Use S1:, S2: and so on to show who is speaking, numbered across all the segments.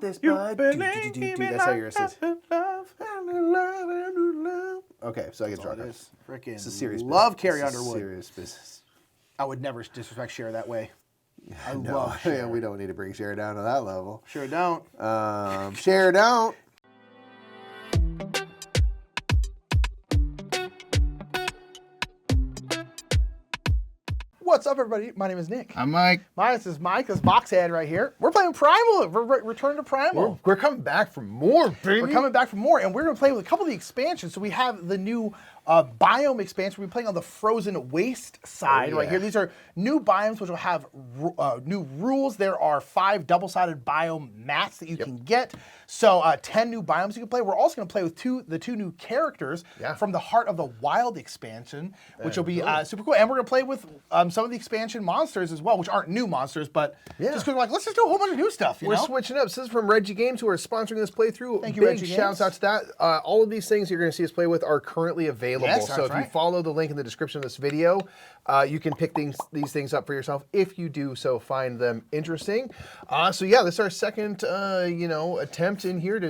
S1: this, bud. That's how yours is. Okay, so I get drunk.
S2: It's freaking
S1: serious
S2: love
S1: business.
S2: Carrie
S1: This is
S2: Underwood.
S1: serious business.
S2: I would never disrespect Cher that way. I
S1: No,
S2: love Cher.
S1: we don't need to bring Cher down to that level.
S2: Sure don't.
S1: Cher don't.
S2: What's up, everybody? My name is Nick.
S3: I'm Mike.
S2: This is Mike. This is Boxhead right here. We're playing Primal. We're returning to Primal.
S3: We're coming back for more, baby.
S2: We're coming back for more, and we're going to play with a couple of the expansions. So we have the new Biome expansion. We're playing on the Frozen Waste side right here. These are new biomes which will have new rules. There are 5 double-sided biome mats that you can get. So 10 new biomes you can play. We're also going to play with the two new characters from the Heart of the Wild expansion, which will be super cool. And we're going to play with some of the expansion monsters as well, which aren't new monsters, but just because we're like, let's just do a whole bunch of new stuff.
S3: We're switching up. This is from Reggie Games, who are sponsoring this playthrough.
S2: Thank you,
S3: Big
S2: Reggie
S3: shouts out to that. All of these things you're going to see us play with are currently available. So if you follow the link in the description of this video, you can pick these things up for yourself if you do so find them interesting. So yeah, this is our second attempt in here to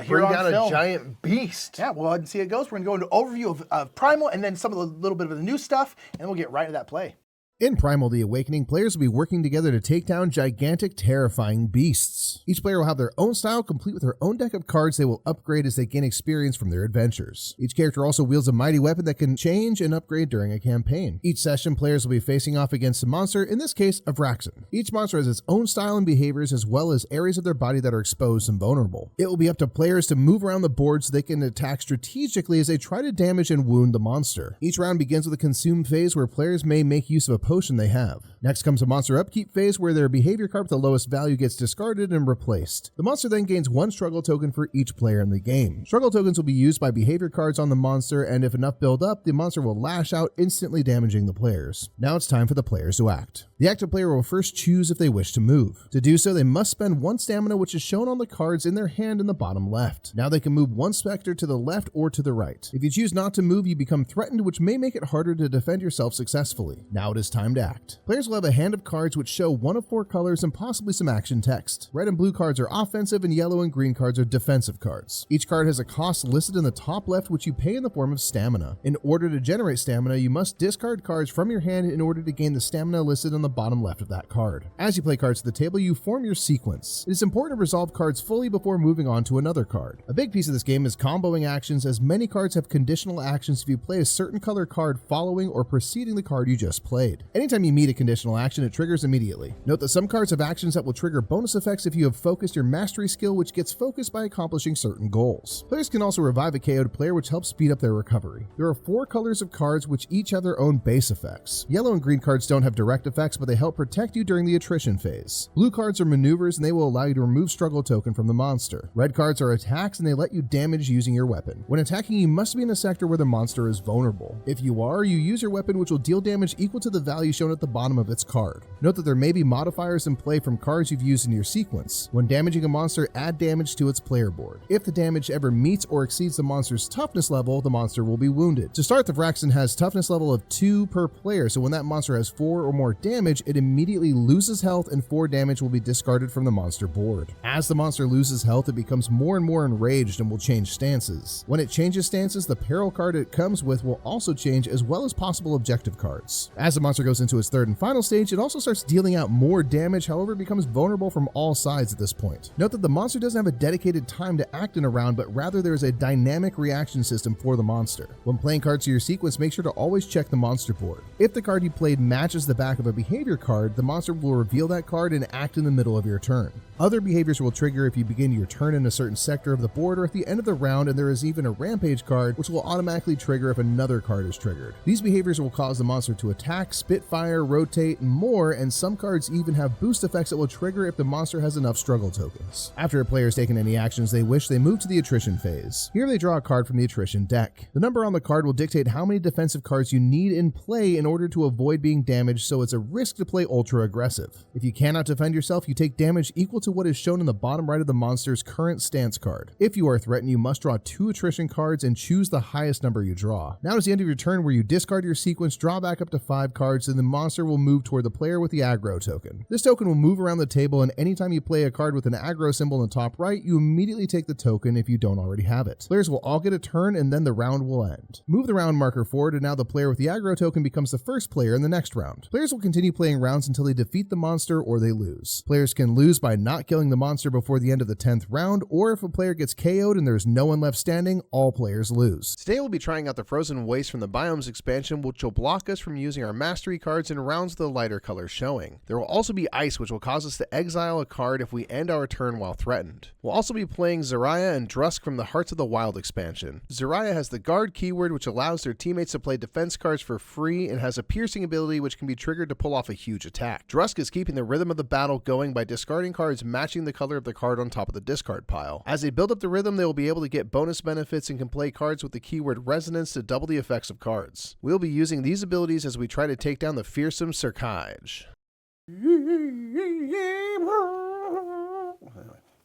S3: bring down a giant beast.
S2: Yeah, we'll go ahead and see how it goes. We're going to go into overview of Primal and then some of the little bit of the new stuff, and then we'll get right into that play.
S4: In Primal the Awakening, players will be working together to take down gigantic, terrifying beasts. Each player will have their own style, complete with their own deck of cards they will upgrade as they gain experience from their adventures. Each character also wields a mighty weapon that can change and upgrade during a campaign. Each session, players will be facing off against a monster, in this case, a Vraxxin. Each monster has its own style and behaviors, as well as areas of their body that are exposed and vulnerable. It will be up to players to move around the board so they can attack strategically as they try to damage and wound the monster. Each round begins with a consume phase where players may make use of a potion they have. Next comes a monster upkeep phase where their behavior card with the lowest value gets discarded and replaced. The monster then gains 1 struggle token for each player in the game. Struggle tokens will be used by behavior cards on the monster, and if enough build up, the monster will lash out, instantly damaging the players. Now it's time for the players to act. The active player will first choose if they wish to move. To do so, they must spend 1 stamina, which is shown on the cards in their hand in the bottom left. Now they can move 1 specter to the left or to the right. If you choose not to move, you become threatened, which may make it harder to defend yourself successfully. Now it is time to act. Players will have a hand of cards which show 1 of 4 colors and possibly some action text. Red and blue cards are offensive, and yellow and green cards are defensive cards. Each card has a cost listed in the top left, which you pay in the form of stamina. In order to generate stamina, you must discard cards from your hand in order to gain the stamina listed on the bottom left of that card. As you play cards to the table, you form your sequence. It is important to resolve cards fully before moving on to another card. A big piece of this game is comboing actions, as many cards have conditional actions if you play a certain color card following or preceding the card you just played. Anytime you meet a conditional action, it triggers immediately. Note that some cards have actions that will trigger bonus effects if you have focused your mastery skill, which gets focused by accomplishing certain goals. Players can also revive a KO'd player, which helps speed up their recovery. There are 4 colors of cards which each have their own base effects. Yellow and green cards don't have direct effects, but they help protect you during the attrition phase. Blue cards are maneuvers, and they will allow you to remove struggle token from the monster. Red cards are attacks, and they let you damage using your weapon. When attacking, you must be in a sector where the monster is vulnerable. If you are, you use your weapon, which will deal damage equal to the value shown at the bottom of its card. Note that there may be modifiers in play from cards you've used in your sequence. When damaging a monster, add damage to its player board. If the damage ever meets or exceeds the monster's toughness level, the monster will be wounded. To start, the Vraxxin has toughness level of 2 per player, so when that monster has 4 or more damage, it immediately loses health and 4 damage will be discarded from the monster board. As the monster loses health, it becomes more and more enraged and will change stances. When it changes stances, the peril card it comes with will also change, as well as possible objective cards. As the monster goes into its 3rd and final stage, it also starts dealing out more damage, however it becomes vulnerable from all sides at this point. Note that the monster doesn't have a dedicated time to act in a round, but rather there is a dynamic reaction system for the monster. When playing cards to your sequence, make sure to always check the monster board. If the card you played matches the back of a behavior card, the monster will reveal that card and act in the middle of your turn. Other behaviors will trigger if you begin your turn in a certain sector of the board or at the end of the round, and there is even a rampage card which will automatically trigger if another card is triggered. These behaviors will cause the monster to attack, spit fire, rotate, and more, and some cards even have boost effects that will trigger if the monster has enough struggle tokens. After a player has taken any actions they wish, they move to the attrition phase. Here they draw a card from the attrition deck. The number on the card will dictate how many defensive cards you need in play in order to avoid being damaged, so it's a risk to play ultra aggressive. If you cannot defend yourself, you take damage equal to what is shown in the bottom right of the monster's current stance card. If you are threatened, you must draw 2 attrition cards and choose the highest number you draw. Now is the end of your turn, where you discard your sequence, draw back up to 5 cards, and the monster will move toward the player with the aggro token. This token will move around the table, and anytime you play a card with an aggro symbol in the top right, you immediately take the token if you don't already have it. Players will all get a turn, and then the round will end. Move the round marker forward, and now the player with the aggro token becomes the first player in the next round. Players will continue playing rounds until they defeat the monster or they lose. Players can lose by not killing the monster before the end of the 10th round, or if a player gets KO'd and there's no one left standing, all players lose. Today we'll be trying out the Frozen Waste from the Biomes expansion, which will block us from using our mastery cards in rounds with the lighter colors showing. There will also be Ice, which will cause us to exile a card if we end our turn while threatened. We'll also be playing Zarya and Drusk from the Hearts of the Wild expansion. Zarya has the guard keyword, which allows their teammates to play defense cards for free, and has a piercing ability which can be triggered to pull off a huge attack. Drusk is keeping the rhythm of the battle going by discarding cards matching the color of the card on top of the discard pile. As they build up the rhythm, they will be able to get bonus benefits and can play cards with the keyword Resonance to double the effects of cards. We'll be using these abilities as we try to take down the fearsome Serkaj.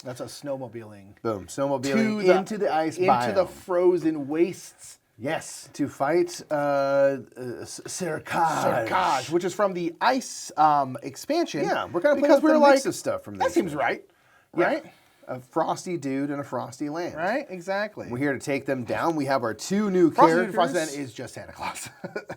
S2: That's a snowmobiling.
S1: Boom. Snowmobiling into the ice biome.
S2: Into the frozen wastes.
S1: Yes, to fight Serkaj,
S2: which is from the ice expansion.
S1: Yeah, we're kind of playing with a mix of stuff from this.
S2: That seems right.
S1: Yeah.
S2: Right?
S1: A frosty dude in a frosty land.
S2: Right, exactly.
S1: We're here to take them down. We have our 2 new characters.
S2: Frosty Land is just Santa Claus.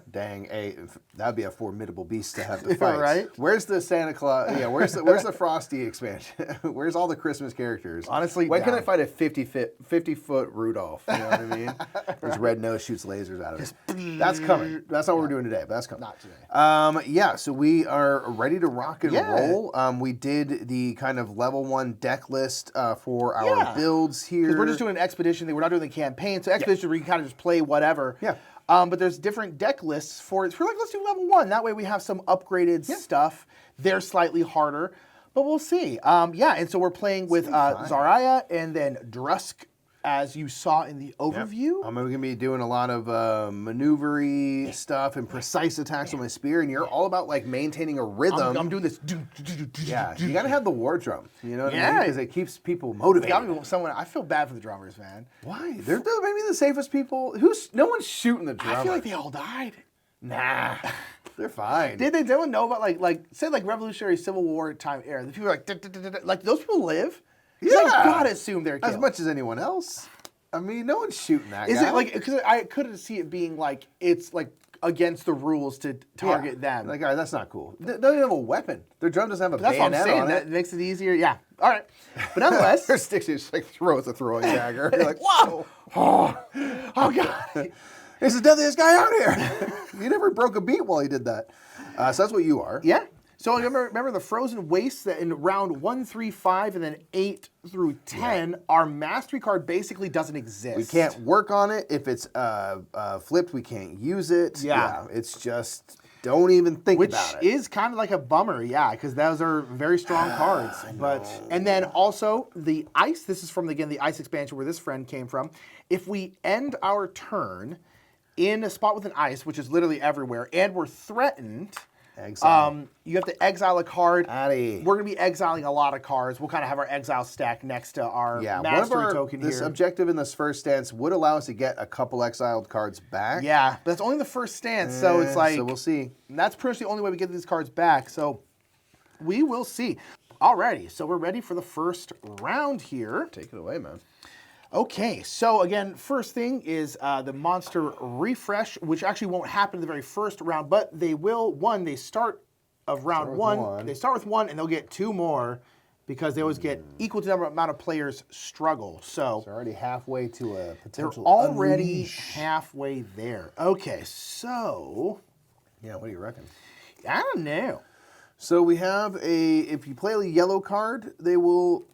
S1: Dang, that'd be a formidable beast to have to fight.
S2: Right?
S1: Where's the Santa Claus? Yeah, where's the Frosty expansion? Where's all the Christmas characters?
S2: Honestly,
S1: when can I fight a 50-foot Rudolph? You know what I mean? His red nose shoots lasers out of it. That's coming. That's not what we're doing today, but that's coming.
S2: Not today.
S1: Yeah, so we are ready to rock and roll. We did the kind of level 1 deck list for our builds here.
S2: Because we're just doing an expedition thing. We're not doing the campaign. So expedition where you can kind of just play whatever.
S1: Yeah.
S2: But there's different deck lists for it. We're like, let's do level 1. That way we have some upgraded stuff. They're slightly harder, but we'll see. And so we're playing with Zarya and then Drusk, as you saw in the overview.
S1: I'm going to be doing a lot of maneuvery stuff and precise attacks with my spear, and you're all about like maintaining a rhythm.
S2: I'm doing this.
S1: Yeah, you got to have the war drum. You know what I mean? Because it keeps people motivated.
S2: I feel bad for the drummers, man.
S1: Why? They're maybe the safest people. No one's shooting the drummer.
S2: I feel like they all died.
S1: Nah, they're fine.
S2: Did they know about like say like Revolutionary Civil War time era? The people are like those people live.
S1: Yeah,
S2: I gotta assume they're killed.
S1: As much as anyone else. I mean, no one's shooting that guy.
S2: Is it like, because I could see it being like, it's like against the rules to target them.
S1: Like, all right, that's not cool. They don't even have a weapon. Their drum doesn't have a bayonet on it.
S2: That's what I'm saying. That makes it easier. Yeah. All right. But nonetheless.
S1: Their sticks just like throw with a throwing dagger. You're like, whoa.
S2: Oh, God.
S1: He's the deadliest guy out here. He never broke a beat while he did that. So that's what you are.
S2: Yeah. So remember the Frozen Wastes that in round 1, 3, 5, and then 8 through 10, our mastery card basically doesn't exist.
S1: We can't work on it. If it's flipped, we can't use it.
S2: Yeah.
S1: It's just, don't even think about it.
S2: Which is kind of like a bummer, because those are very strong cards. And then also the ice, this is from, again, the ice expansion where this friend came from. If we end our turn in a spot with an ice, which is literally everywhere, and we're threatened...
S1: Exile.
S2: You have to exile a card.
S1: Addy.
S2: We're going to be exiling a lot of cards. We'll kind of have our exile stack next to our mastery token here.
S1: This objective in this first stance would allow us to get a couple exiled cards back.
S2: Yeah, but that's only the first stance, so it's like...
S1: So we'll see.
S2: That's pretty much the only way we get these cards back, so we will see. Alrighty, so we're ready for the first round here.
S1: Take it away, man.
S2: Okay, so again, first thing is the monster refresh, which actually won't happen in the very first round, but they will. They start of round one. They start with 1, and they'll get 2 more because they always get equal to the amount of players struggle. So
S1: they're already halfway to a potential.
S2: They're already halfway there. Okay, so
S1: yeah, what do you reckon?
S2: I don't know.
S1: So we have if you play a yellow card, they will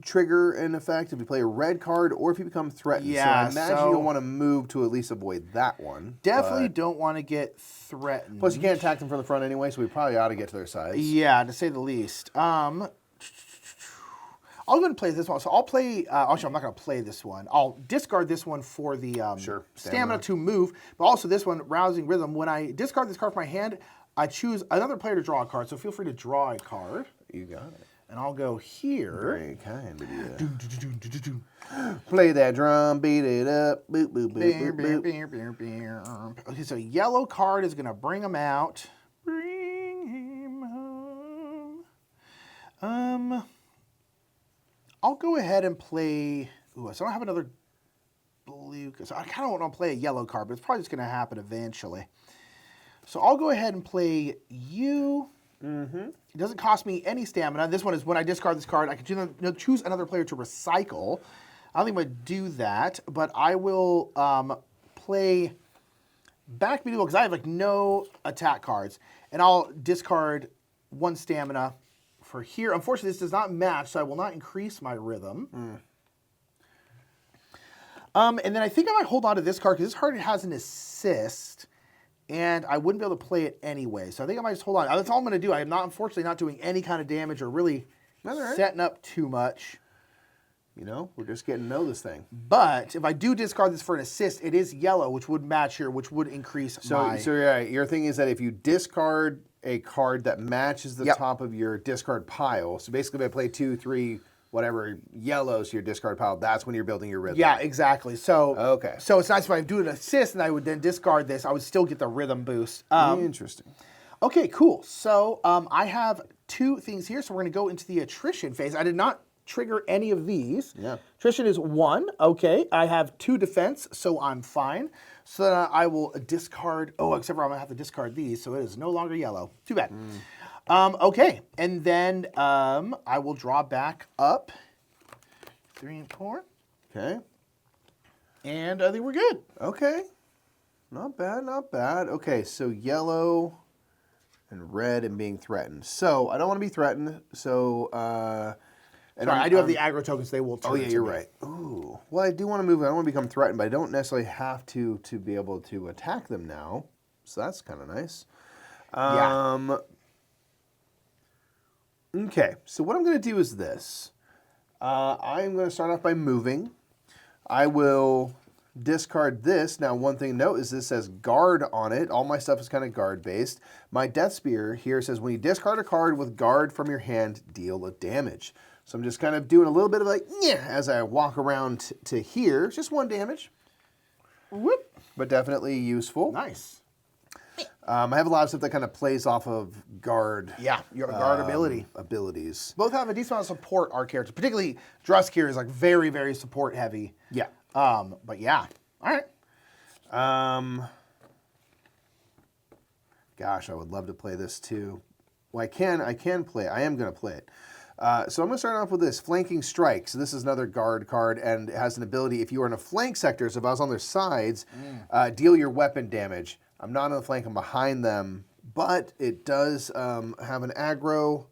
S1: trigger an effect if you play a red card or if you become threatened.
S2: Yeah,
S1: so I imagine you'll want to move to at least avoid that one.
S2: Definitely don't want to get threatened.
S1: Plus, you can't attack them from the front anyway, so we probably ought to get to their sides.
S2: Yeah, to say the least. I'll go ahead and play this one. So I'll play, actually I'm not going to play this one. I'll discard this one for the stamina to move, but also this one, Rousing Rhythm. When I discard this card from my hand, I choose another player to draw a card, so feel free to draw a card.
S1: You got it.
S2: And I'll go here.
S1: Very kind of you. Play that drum, beat it up. Boop, boop, boop, boop, boop.
S2: Okay, so yellow card is going to bring him out. Bring him home. I'll go ahead and play. Ooh, so I don't have another blue. So I kind of want to play a yellow card, but it's probably just going to happen eventually. So I'll go ahead and play you. It doesn't cost me any stamina. This one is when I discard this card, I can choose another player to recycle. I don't think I'm going to do that, but I will play back medieval because I have like no attack cards, and I'll discard 1 stamina for here. Unfortunately, this does not match, so I will not increase my rhythm. And then I think I might hold on to this card because this card has an assist, and I wouldn't be able to play it anyway. So I think I might just hold on. That's all I'm going to do. I am not, unfortunately, not doing any kind of damage or really setting up too much.
S1: You know, we're just getting to know this thing.
S2: But if I do discard this for an assist, it is yellow, which would match here, which would increase my...
S1: So yeah, your thing is that if you discard a card that matches the top of your discard pile, so basically if I play 2, 3, whatever yellows to your discard pile, that's when you're building your rhythm.
S2: Yeah, exactly. So
S1: okay.
S2: So it's nice if I do an assist and I would then discard this, I would still get the rhythm boost.
S1: Interesting.
S2: Okay, cool. So I have 2 things here, so we're going to go into the attrition phase. I did not trigger any of these.
S1: Yeah.
S2: Attrition is 1. Okay. I have 2 defense, so I'm fine. So then I will discard. Oh, except for I'm going to have to discard these, so it is no longer yellow. Too bad. Okay. And then I will draw back up 3 and 4.
S1: Okay.
S2: And I think we're good.
S1: Okay. Not bad, not bad. Okay, so yellow and red and being threatened. So I don't want to be threatened, so...
S2: Sorry, I do have the aggro tokens. They will turn.
S1: Oh, yeah, you're right. Ooh. Well, I do want to move. I don't want to become threatened, but I don't necessarily have to be able to attack them now. So that's kind of nice. Okay, so what I'm going to do is this. I'm going to start off by moving. I will discard this. Now, one thing to note is this says guard on it. All my stuff is kind of guard-based. My Death Spear here says when you discard a card with guard from your hand, deal a damage. So I'm just kind of doing a little bit of like, as I walk around to here. Just 1 damage.
S2: Whoop.
S1: But definitely useful.
S2: Nice.
S1: I have a lot of stuff that kind of plays off of guard.
S2: Yeah, you have a guard
S1: abilities.
S2: Both have a decent amount of support, our characters. Particularly, Drusk here is like very, very support heavy.
S1: Yeah.
S2: But yeah. All right.
S1: Gosh, I would love to play this too. Well, I can play it. I am going to play it. So I'm going to start off with this, Flanking Strike. So this is another guard card, and it has an ability, if you are in a flank sector, so if I was on their sides, deal your weapon damage. I'm not on the flank, I'm behind them, but it does have an aggro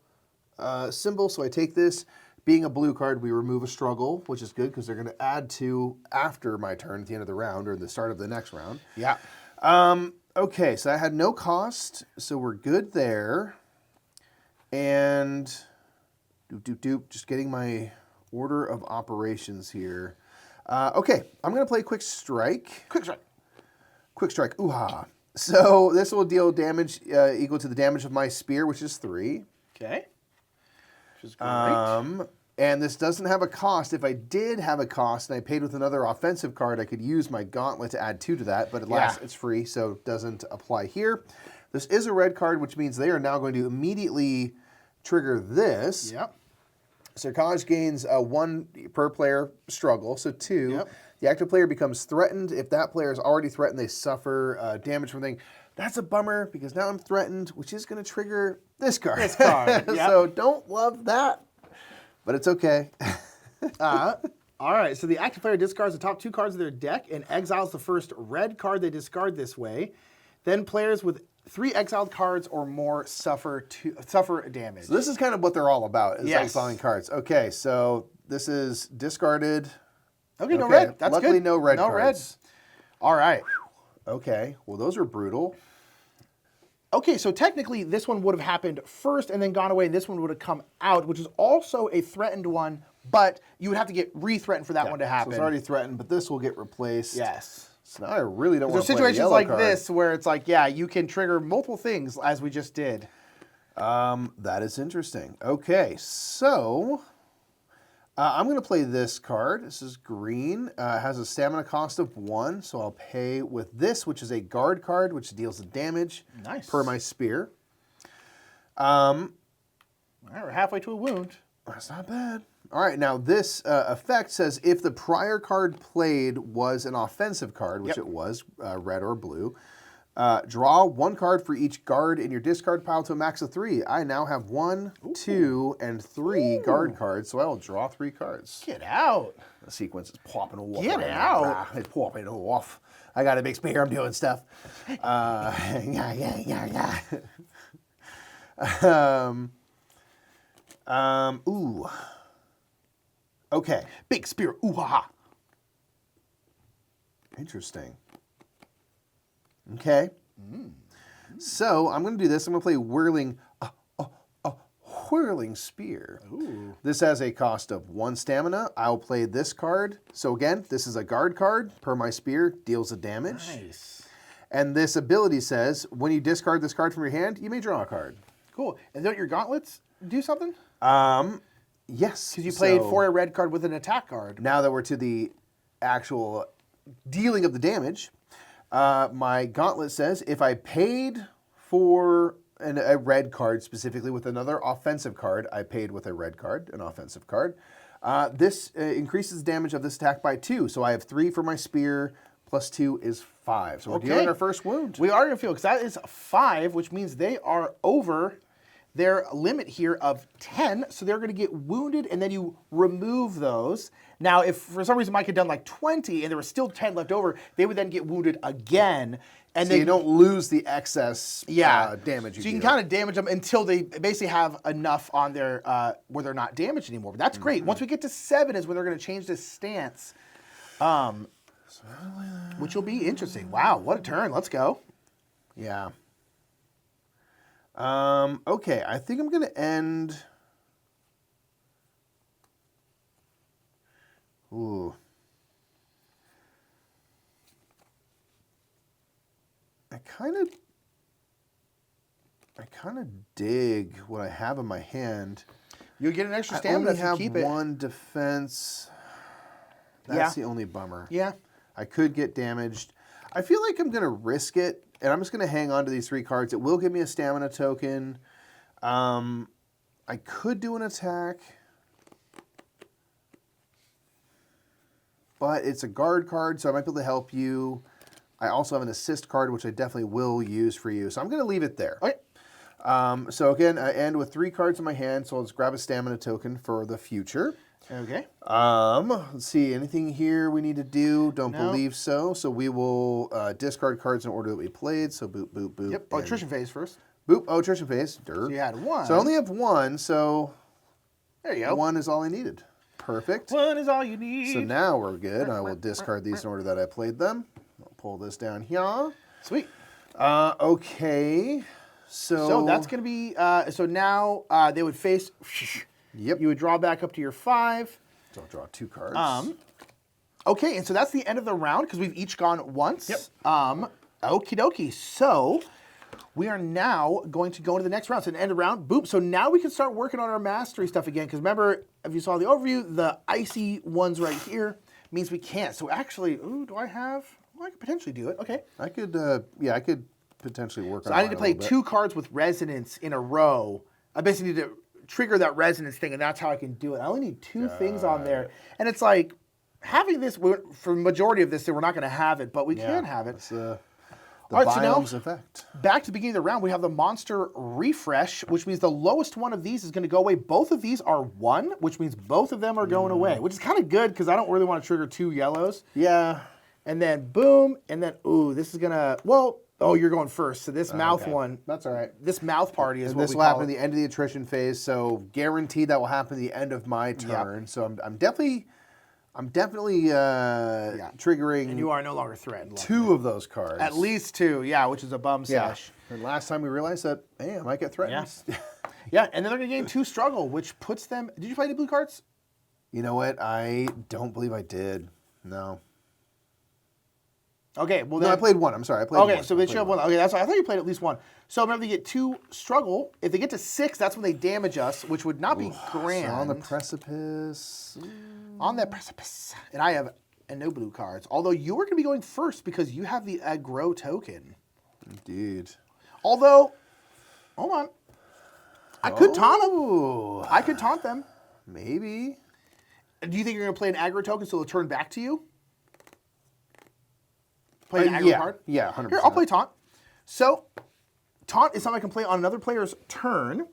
S1: symbol, so I take this. Being a blue card, we remove a struggle, which is good, because they're going to add 2 after my turn at the end of the round, or the start of the next round.
S2: Yeah.
S1: Okay, so I had no cost, so we're good there. And... just getting my order of operations here. Okay, I'm going to play Quick Strike. Quick Strike. Ooh-ha. So this will deal damage equal to the damage of my spear, which is 3.
S2: Okay. Which is great.
S1: And this doesn't have a cost. If I did have a cost and I paid with another offensive card, I could use my Gauntlet to add 2 to that, but it's free, so it doesn't apply here. This is a red card, which means they are now going to immediately trigger this.
S2: Yep.
S1: Sarkaj gains 1 per player struggle, so 2.
S2: Yep.
S1: The active player becomes threatened. If that player is already threatened, they suffer damage from thing. That's a bummer because now I'm threatened, which is going to trigger this card.
S2: This card, yep.
S1: So don't love that, but it's okay.
S2: All right, so the active player discards the top 2 cards of their deck and exiles the first red card they discard this way. Then players with 3 exiled cards or more suffer damage.
S1: So this is kind of what they're all about, is exiling cards. Okay, so this is discarded.
S2: Okay, no red. That's
S1: Luckily,
S2: good.
S1: no red
S2: no
S1: cards.
S2: Red. All right.
S1: Okay, well, those are brutal.
S2: Okay, so technically this one would have happened first and then gone away, and this one would have come out, which is also a threatened one, but you would have to get re-threatened for that one to happen.
S1: So it's already threatened, but this will get replaced.
S2: Yes.
S1: So now I really don't want
S2: There's
S1: to play the
S2: situations
S1: yellow
S2: like
S1: card.
S2: this where it's like, yeah, you can trigger multiple things as we just did.
S1: That is interesting. Okay, so I'm going to play this card. This is green. It has a stamina cost of 1, so I'll pay with this, which is a guard card, which deals the damage per my spear.
S2: All right, we're halfway to a wound.
S1: That's not bad. All right, now this effect says if the prior card played was an offensive card, which it was, red or blue, draw 1 card for each guard in your discard pile to a max of 3. I now have 1, 2, and 3 guard cards, so I will draw 3 cards.
S2: Get out.
S1: The sequence is popping off.
S2: Get out.
S1: It's popping off. I got a big spear. I'm doing stuff. Yeah. Ooh. Okay.
S2: Big spear. Ooh ha ha.
S1: Interesting. Okay. So I'm going to do this. I'm going to play whirling spear.
S2: Ooh.
S1: This has a cost of 1 stamina. I'll play this card. So again, this is a guard card. Per my spear, deals a damage.
S2: Nice.
S1: And this ability says, when you discard this card from your hand, you may draw a card.
S2: Cool. And don't your gauntlets do something?
S1: Yes.
S2: Because you played for a red card with an attack card.
S1: Now that we're to the actual dealing of the damage, my gauntlet says if I paid for a red card specifically with another offensive card, I paid with a red card, an offensive card. This increases the damage of this attack by 2. So I have 3 for my spear, plus 2 is 5. So we're dealing our first wound.
S2: We are going to feel, because that is 5, which means they are over their limit here of 10. So they're going to get wounded, and then you remove those. Now, if for some reason Mike had done like 20 and there was still 10 left over, they would then get wounded again. And
S1: so you don't lose the excess damage you
S2: So you can kind of damage them until they basically have enough on their where they're not damaged anymore. But that's great. Once we get to 7 is when they're going to change this stance, which will be interesting. Wow, what a turn. Let's go.
S1: Yeah. Okay, I think I'm going to end... Ooh. I kind of dig what I have in my hand.
S2: You'll get an extra
S1: I
S2: stamina
S1: only
S2: if you
S1: have
S2: keep it.
S1: 1 defense. That's the only bummer.
S2: Yeah.
S1: I could get damaged. I feel like I'm going to risk it, and I'm just going to hang on to these 3 cards. It will give me a stamina token. I could do an attack, but it's a guard card, so I might be able to help you. I also have an assist card, which I definitely will use for you. So I'm going to leave it there.
S2: Okay.
S1: So again, I end with 3 cards in my hand, so I'll just grab a stamina token for the future.
S2: Okay.
S1: Let's see, anything here we need to do? Don't believe so. So we will discard cards in order that we played. So boop, boop, boop.
S2: Yep. Oh, attrition phase first.
S1: Boop. Oh, attrition phase.
S2: So you had 1.
S1: So I only have 1, so
S2: there you go.
S1: 1 is all I needed. Perfect.
S2: 1 is all you need.
S1: So now we're good. I will discard these in order that I played them. I'll pull this down here.
S2: Sweet.
S1: Okay.
S2: So that's going to be, so now they would face,
S1: Yep.
S2: you would draw back up to your 5.
S1: So I'll draw 2 cards.
S2: Okay, and so that's the end of the round because we've each gone once.
S1: Yep.
S2: Okie dokie. So we are now going to go into the next round. So the end of the round, boop. So now we can start working on our mastery stuff again. Because remember, if you saw the overview, the icy ones right here means we can't. So actually, ooh, do I have? Well, I could potentially do it. Okay.
S1: I could, I could potentially work on
S2: So I need to
S1: mine a
S2: play
S1: little bit.
S2: 2 cards with resonance in a row. I basically need to trigger that resonance thing, and that's how I can do it. I only need 2 things on there. And it's like, having this, for the majority of this, we're not going to have it, but we can have it.
S1: It's the
S2: All right, so now,
S1: biomes effect.
S2: back to the beginning of the round, we have the monster refresh, which means the lowest one of these is going to go away. Both of these are 1, which means both of them are going away, which is kind of good because I don't really want to trigger 2 yellows.
S1: Yeah.
S2: And then boom, and then, ooh, this is going to, well, oh, you're going first. So this mouth one.
S1: That's all right.
S2: This mouth party is
S1: And
S2: what
S1: this
S2: we
S1: will
S2: call
S1: happen at
S2: it.
S1: the end of the attrition phase, so guaranteed that will happen at the end of my turn. So I'm definitely triggering.
S2: And you are no longer threatened.
S1: 2 of those cards.
S2: At least 2, yeah, which is a bum
S1: Yeah.
S2: sesh.
S1: And last time we realized that, hey, I might get threatened.
S2: Yeah, and then they're going to gain 2 struggle, which puts them. Did you play any blue cards?
S1: You know what? I don't believe I did. No.
S2: Okay, well
S1: No,
S2: then
S1: I played one. I'm sorry, I played one.
S2: Okay, so they should have one. Okay, that's why I thought you played at least one. So remember, they get 2 struggle. If they get to 6, that's when they damage us, which would not be grand.
S1: So on the precipice.
S2: On that precipice. And I have no blue cards. Although you were going to be going first because you have the aggro token.
S1: Indeed.
S2: Although, hold on. I could taunt them.
S1: Oh,
S2: I could taunt them.
S1: maybe.
S2: Do you think you're going to play an aggro token so it'll turn back to you? Play an aggro
S1: Yeah,
S2: card?
S1: yeah, 100%.
S2: Here, I'll play taunt. So, taunt is something I can play on another player's turn.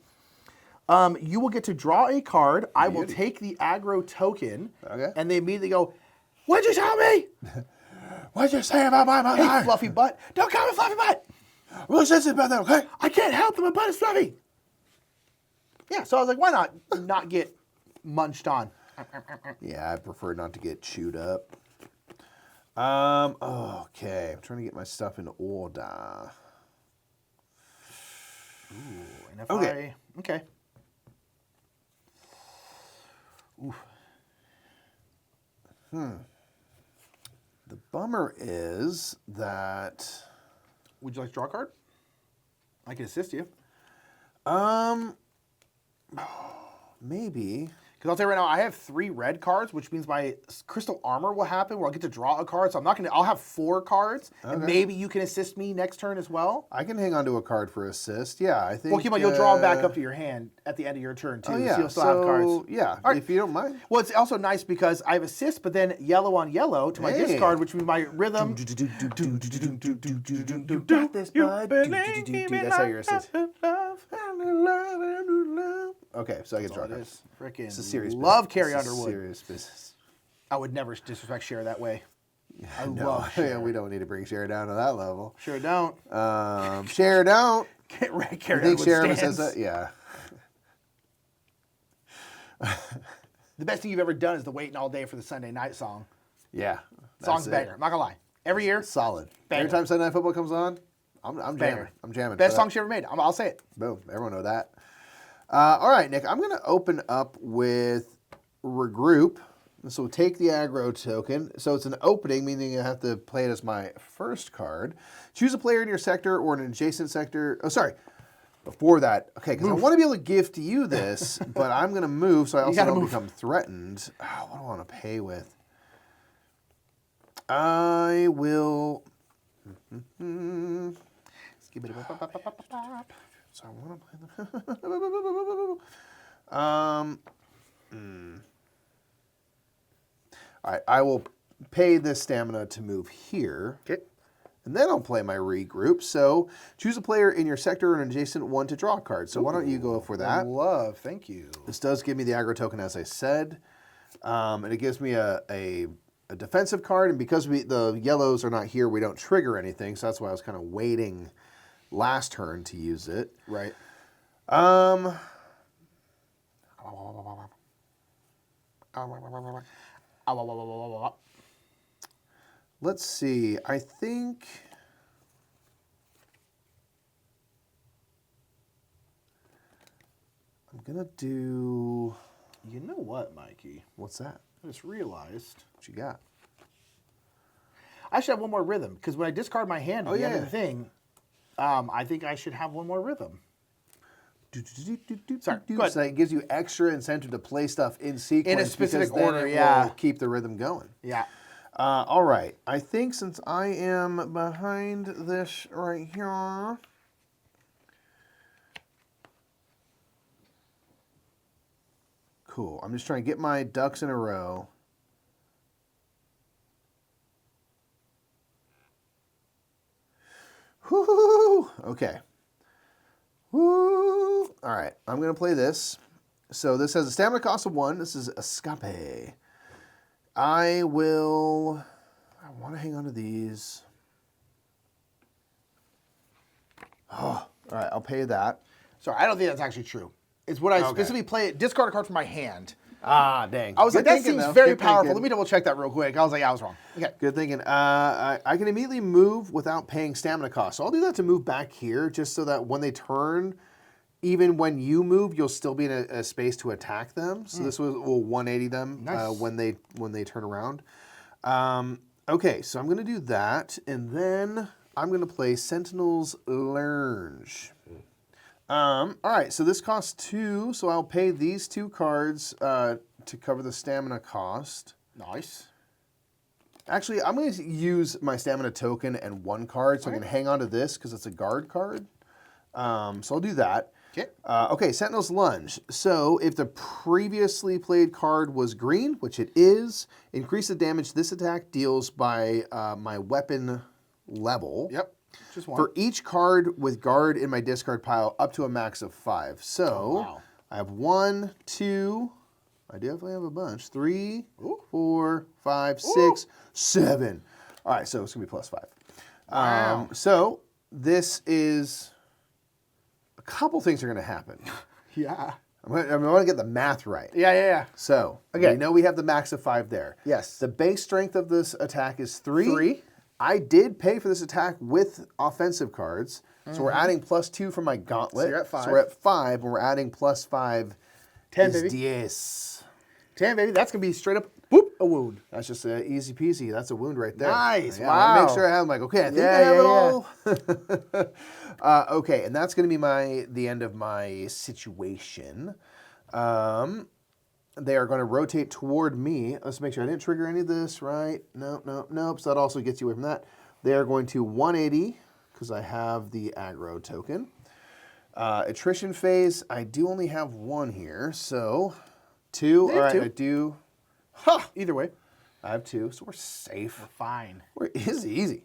S2: You will get to draw a card. I will take the aggro token.
S1: Okay.
S2: And they immediately go, "What'd you tell me?
S1: What'd you say about my mother?
S2: Hey, fluffy butt. Don't call me fluffy butt.
S1: What's this about that, okay?
S2: I can't help that my butt is fluffy." Yeah, so I was like, why not get munched on?
S1: Yeah, I prefer not to get chewed up. Okay. I'm trying to get my stuff in order.
S2: And if
S1: Okay.
S2: Okay. Ooh.
S1: The bummer is that...
S2: Would you like to draw a card? I can assist you.
S1: Maybe.
S2: Because I'll tell you right now, I have 3 red cards, which means my crystal armor will happen where I'll get to draw a card. So I'm not going to, I'll have 4 cards. And maybe you can assist me next turn as well.
S1: I can hang on to a card for assist. Yeah, I think...
S2: Well, keep on, you'll draw them back up to your hand at the end of your turn, too.
S1: Oh, yeah.
S2: So you'll still have cards.
S1: Yeah,
S2: All right.
S1: if you don't mind.
S2: Well, it's also nice because I have assist, but then yellow on yellow to my
S1: Hey.
S2: discard, which means my rhythm. You got this, bud.
S1: That's how your assist. Okay, so I get draw
S2: It
S1: cards.
S2: is freaking
S1: It's a serious
S2: love
S1: business.
S2: Carrie
S1: It's a
S2: Underwood.
S1: serious business.
S2: I would never disrespect Cher that way. I
S1: No,
S2: love Cher.
S1: we don't need to bring Cher down to that level.
S2: Sure don't.
S1: Cher, don't.
S2: Carrie
S1: I think
S2: Underwood
S1: Cher ever
S2: stands.
S1: says that? Yeah.
S2: The best thing you've ever done is the waiting all day for the Sunday night song.
S1: Yeah.
S2: Song's
S1: that's it.
S2: banger. I'm not gonna lie. Every year,
S1: Solid.
S2: Banger.
S1: Every time Sunday Night Football comes on, I'm jamming.
S2: banger.
S1: I'm jamming.
S2: Best
S1: for that.
S2: song she ever made. I'll say it.
S1: Boom. Everyone know that. All right, Nick. I'm going to open up with regroup. So we'll take the aggro token. So it's an opening, meaning I have to play it as my first card. Choose a player in your sector or an adjacent sector. Oh, sorry. Before that, okay, because I want to be able to give to you this, but I'm going to move so I also don't become threatened. Oh, what do I want to pay with? I will... So I want to play the... All right, I will pay this stamina to move here.
S2: Okay.
S1: And then I'll play my regroup. So choose a player in your sector or an adjacent one to draw a card. So why don't you go for that?
S2: Love. Thank you.
S1: This does give me the aggro token, as I said. And it gives me a defensive card. And because the yellows are not here, we don't trigger anything. So that's why I was kind of waiting last turn to use it.
S2: Right.
S1: Let's see. I think... I'm going to do...
S2: You know what, Mikey?
S1: What's that?
S2: I just realized
S1: What you got?
S2: I should have one more rhythm because when I discard my hand at the end of
S1: yeah.
S2: the thing, I think I should have one more rhythm. Sorry, go ahead.
S1: So it gives you extra incentive to play stuff in sequence.
S2: specific
S1: because then
S2: order,
S1: it
S2: yeah.
S1: will keep the rhythm going.
S2: Yeah.
S1: All right. I think since I am behind this right here... Cool. I'm just trying to get my ducks in a row. Whoo! Okay. Woo! All right. I'm going to play this. So this has a stamina cost of 1. This is Escape. I want to hang on to these. Oh, all right. I'll pay that.
S2: Sorry, I don't think that's actually true. It's what I specifically play. Discard a card from my hand.
S1: Ah, dang.
S2: I was
S1: Good
S2: like, that
S1: thinking,
S2: seems
S1: though.
S2: very
S1: Good
S2: powerful.
S1: thinking.
S2: Let me double check that real quick. I was like, yeah, I was wrong. Okay.
S1: Good thinking. I can immediately move without paying stamina cost. So I'll do that to move back here, just so that when they turn, even when you move, you'll still be in a space to attack them. So this will 180 them
S2: Nice.
S1: when they turn around. Okay, so I'm going to do that, and then I'm going to play Sentinel's Lurge. All right, so this costs 2, so I'll pay these 2 cards to cover the stamina cost.
S2: Nice.
S1: Actually, I'm going to use my stamina token and 1 card, so I can hang on to this because it's a guard card. So I'll do that.
S2: Okay.
S1: Okay, Sentinel's Lunge. So if the previously played card was green, which it is, increase the damage this attack deals by my weapon level.
S2: Yep. Just one.
S1: For each card with guard in my discard pile up to a max of 5. So I have 1, 2, I definitely have a bunch. 3, 4, 5, 6, 7. All right, so it's going to be plus 5.
S2: Wow.
S1: So this is... a couple things are going to happen.
S2: Yeah.
S1: I'm going to get the math right.
S2: Yeah.
S1: So,
S2: Okay.
S1: we know we have the max of 5 there.
S2: Yes.
S1: The base strength of this attack is 3.
S2: 3.
S1: I did pay for this attack with offensive cards. So we're adding plus 2 from my gauntlet.
S2: So you're at 5.
S1: So we're at 5, and we're adding plus 5.
S2: 10,
S1: is
S2: baby.
S1: 10.
S2: 10, baby. That's going to be straight up, whoop, a wound.
S1: That's just easy peasy. That's a wound right there.
S2: Nice.
S1: Yeah, I wanna
S2: Wow.
S1: make sure I have. I'm like, okay, I think
S2: Yeah,
S1: I have
S2: yeah,
S1: it all. Okay, and that's going to be the end of my situation. They are going to rotate toward me. Let's make sure I didn't trigger any of this, right? Nope. So that also gets you away from that. They are going to 180 because I have the aggro token. Attrition phase, I do only have 1 here, so 2. All right,
S2: 2.
S1: I do.
S2: Either way.
S1: I have 2, so we're safe.
S2: Fine.
S1: We're easy.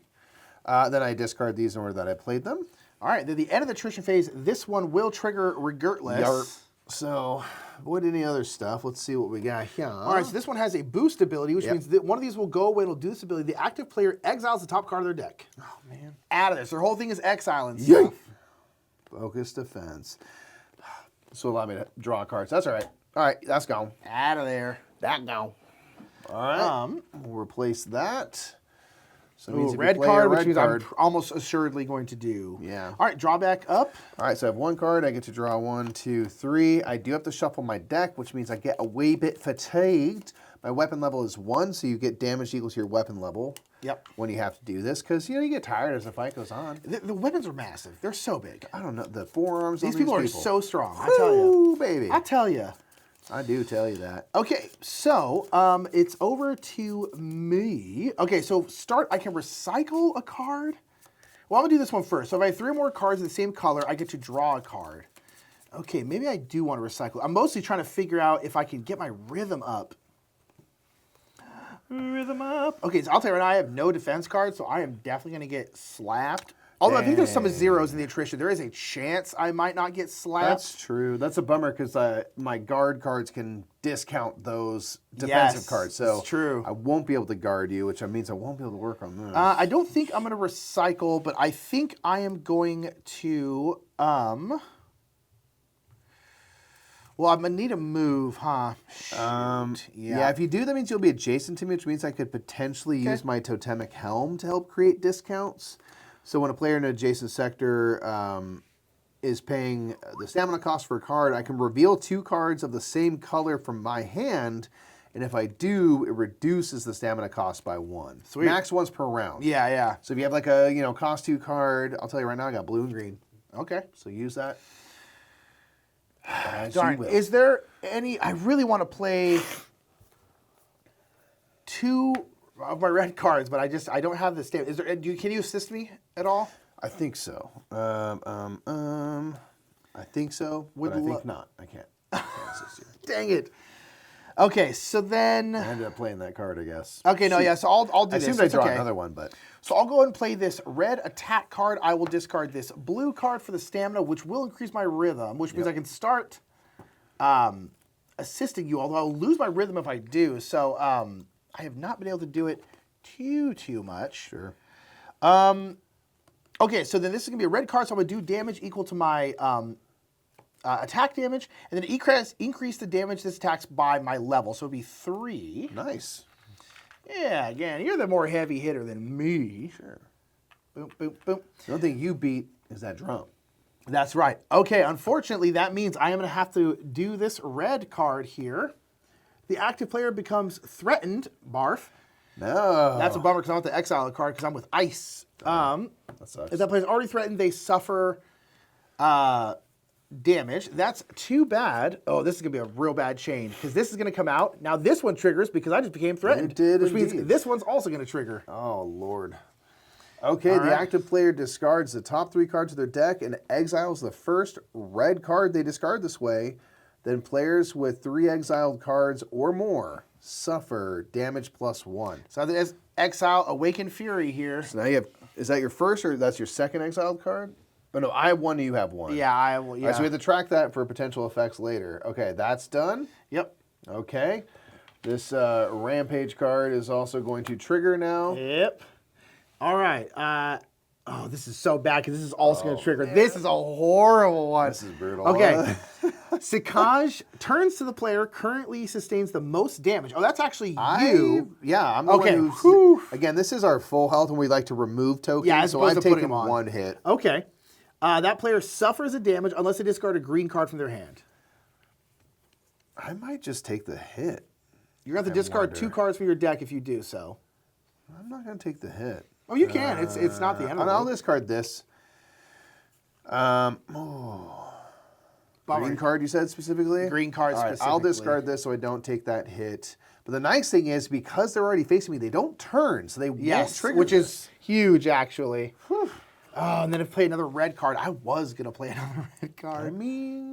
S1: Then I discard these in order that I played them.
S2: All right, then the end of the attrition phase, this one will trigger regardless.
S1: Yarp. So, avoid any other stuff. Let's see what we got here.
S2: All right, so this one has a boost ability, which means that one of these will go away and it'll do this ability. The active player exiles the top card of their deck.
S1: Oh, man.
S2: Out of this. Their whole thing is exiling
S1: Yay.
S2: stuff.
S1: Focus defense. This will allow me to draw cards. That's all right. All right, that's gone.
S2: Out of there. That gone.
S1: All right. We'll replace that. So it means if you
S2: red
S1: play a
S2: card, which
S1: red
S2: means
S1: card,
S2: I'm almost assuredly going to do.
S1: Yeah.
S2: All right, draw back up.
S1: All right, so I have 1 card. I get to draw 1, 2, 3. I do have to shuffle my deck, which means I get a wee bit fatigued. My weapon level is 1, so you get damage equals your weapon level.
S2: Yep.
S1: When you have to do this, because you get tired as the fight goes on.
S2: The weapons are massive. They're so big.
S1: I don't know the forearms.
S2: These
S1: on
S2: people are so strong. I tell you.
S1: Ooh, baby.
S2: I tell you.
S1: I do tell you that.
S2: Okay, so it's over to me. Okay, so I can recycle a card. Well, I'm gonna do this one first. So if I have 3 more cards in the same color, I get to draw a card. Okay, maybe I do want to recycle. I'm mostly trying to figure out if I can get my rhythm up. Rhythm up. Okay, so I'll tell you right now, I have no defense cards, so I am definitely gonna get slapped. Although I think there's some zeros in the attrition. There is a chance I might not get slapped.
S1: That's true. That's a bummer because my guard cards can discount those defensive cards. So
S2: it's true.
S1: I won't be able to guard you, which means I won't be able to work on this.
S2: I don't think I'm going to recycle, but I think I am going to... Well, I'm going to need a move, huh?
S1: Yeah, if you do, that means you'll be adjacent to me, which means I could potentially use my totemic helm to help create discounts. So when a player in an adjacent sector is paying the stamina cost for a card, I can reveal 2 cards of the same color from my hand, and if I do, it reduces the stamina cost by 1.
S2: Sweet.
S1: Max once per round.
S2: Yeah.
S1: So if you have like a cost 2 card, I'll tell you right now, I got blue and green.
S2: Okay.
S1: So use that. As
S2: Darn.
S1: you will.
S2: Is there any... I really want to play 2 of my red cards, but I don't have the stamina. Is there? Can you assist me at all?
S1: I think so. I think so, but I think not. I can't assist you.
S2: Dang it. Okay, so then...
S1: I ended up playing that card, I guess.
S2: Okay, no, yeah, so I'll do
S1: I
S2: this.
S1: assumed I
S2: It's
S1: draw
S2: okay.
S1: another one, but...
S2: So I'll go ahead and play this red attack card. I will discard this blue card for the stamina, which will increase my rhythm, which means I can start assisting you, although I'll lose my rhythm if I do. So I have not been able to do it too much.
S1: Sure.
S2: Okay, so then this is going to be a red card, so I'm going to do damage equal to my attack damage, and then increase the damage this attacks by my level. So it'd be 3.
S1: Nice.
S2: Yeah, again, you're the more heavy hitter than me.
S1: Sure.
S2: Boom, boom, boom.
S1: The only thing you beat is that drum.
S2: That's right. Okay, unfortunately, that means I am going to have to do this red card here. The active player becomes threatened, barf,
S1: No.
S2: That's a bummer because I want to exile a card because I'm with ice.
S1: That sucks.
S2: If that player's already threatened, they suffer damage. That's too bad. Oh, this is going to be a real bad chain because this is going to come out. Now this one triggers because I just became threatened.
S1: It did
S2: which means
S1: indeed.
S2: this one's also going to trigger.
S1: Oh, Lord. Okay,
S2: All
S1: the
S2: right.
S1: active player discards the top 3 cards of their deck and exiles the first red card they discard this way. Then players with 3 exiled cards or more suffer damage +1.
S2: So there's exile Awakened Fury here.
S1: So now you have, is that your first or that's your second exiled card? Oh no, I have 1, you have 1.
S2: Yeah, I will.
S1: All
S2: Yeah.
S1: right, so we have to track that for potential effects later. Okay, that's done.
S2: Yep.
S1: Okay. This Rampage card is also going to trigger now.
S2: Yep. All right. Oh, this is so bad because this is also going to trigger. This is a horrible one.
S1: This is brutal.
S2: Okay. Sikaj turns to the player, currently sustains the most damage. Oh, that's actually you.
S1: I'm the
S2: Okay.
S1: one
S2: Whew.
S1: who's... Again, this is our full health when we like to remove tokens,
S2: Yeah, as
S1: so
S2: opposed
S1: I've
S2: to putting
S1: taken
S2: them on.
S1: 1 hit.
S2: Okay. That player suffers a damage unless they discard a green card from their hand.
S1: I might just take the hit.
S2: You're going to have to discard 2 cards from your deck if you do so.
S1: I'm not going to take the hit.
S2: Oh, you can. It's not the end of
S1: I'll
S2: it.
S1: discard this. Green card, you said specifically?
S2: Green card
S1: All right, I'll
S2: specifically.
S1: discard this so I don't take that hit. But the nice thing is, because they're already facing me, they don't turn, so they won't
S2: Yes,
S1: trigger
S2: which
S1: this.
S2: is huge, actually. Oh, and then if I play another red card, I was going to play another red
S1: I
S2: card.
S1: mean...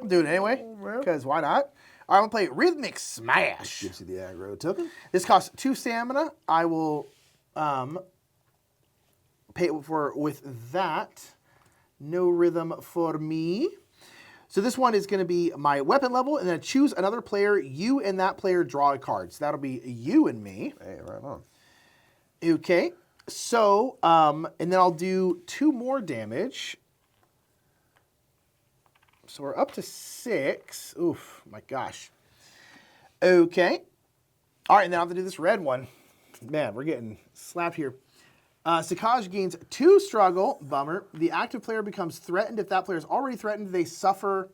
S2: I'm doing it anyway, because why not? All right, I'm going to play Rhythmic Smash.
S1: Gives you the aggro token.
S2: This costs 2 stamina. I will pay for with that. No rhythm for me. So this one is going to be my weapon level, and then I choose another player. You and that player draw a card. So that'll be you and me.
S1: Hey, right on.
S2: Okay. So, and then I'll do 2 more damage. So we're up to 6. Oof, my gosh. Okay. All right, and then I'll have to do this red one. Man, we're getting slapped here. Sikaj gains 2 struggle. Bummer. The active player becomes threatened. If that player is already threatened, they suffer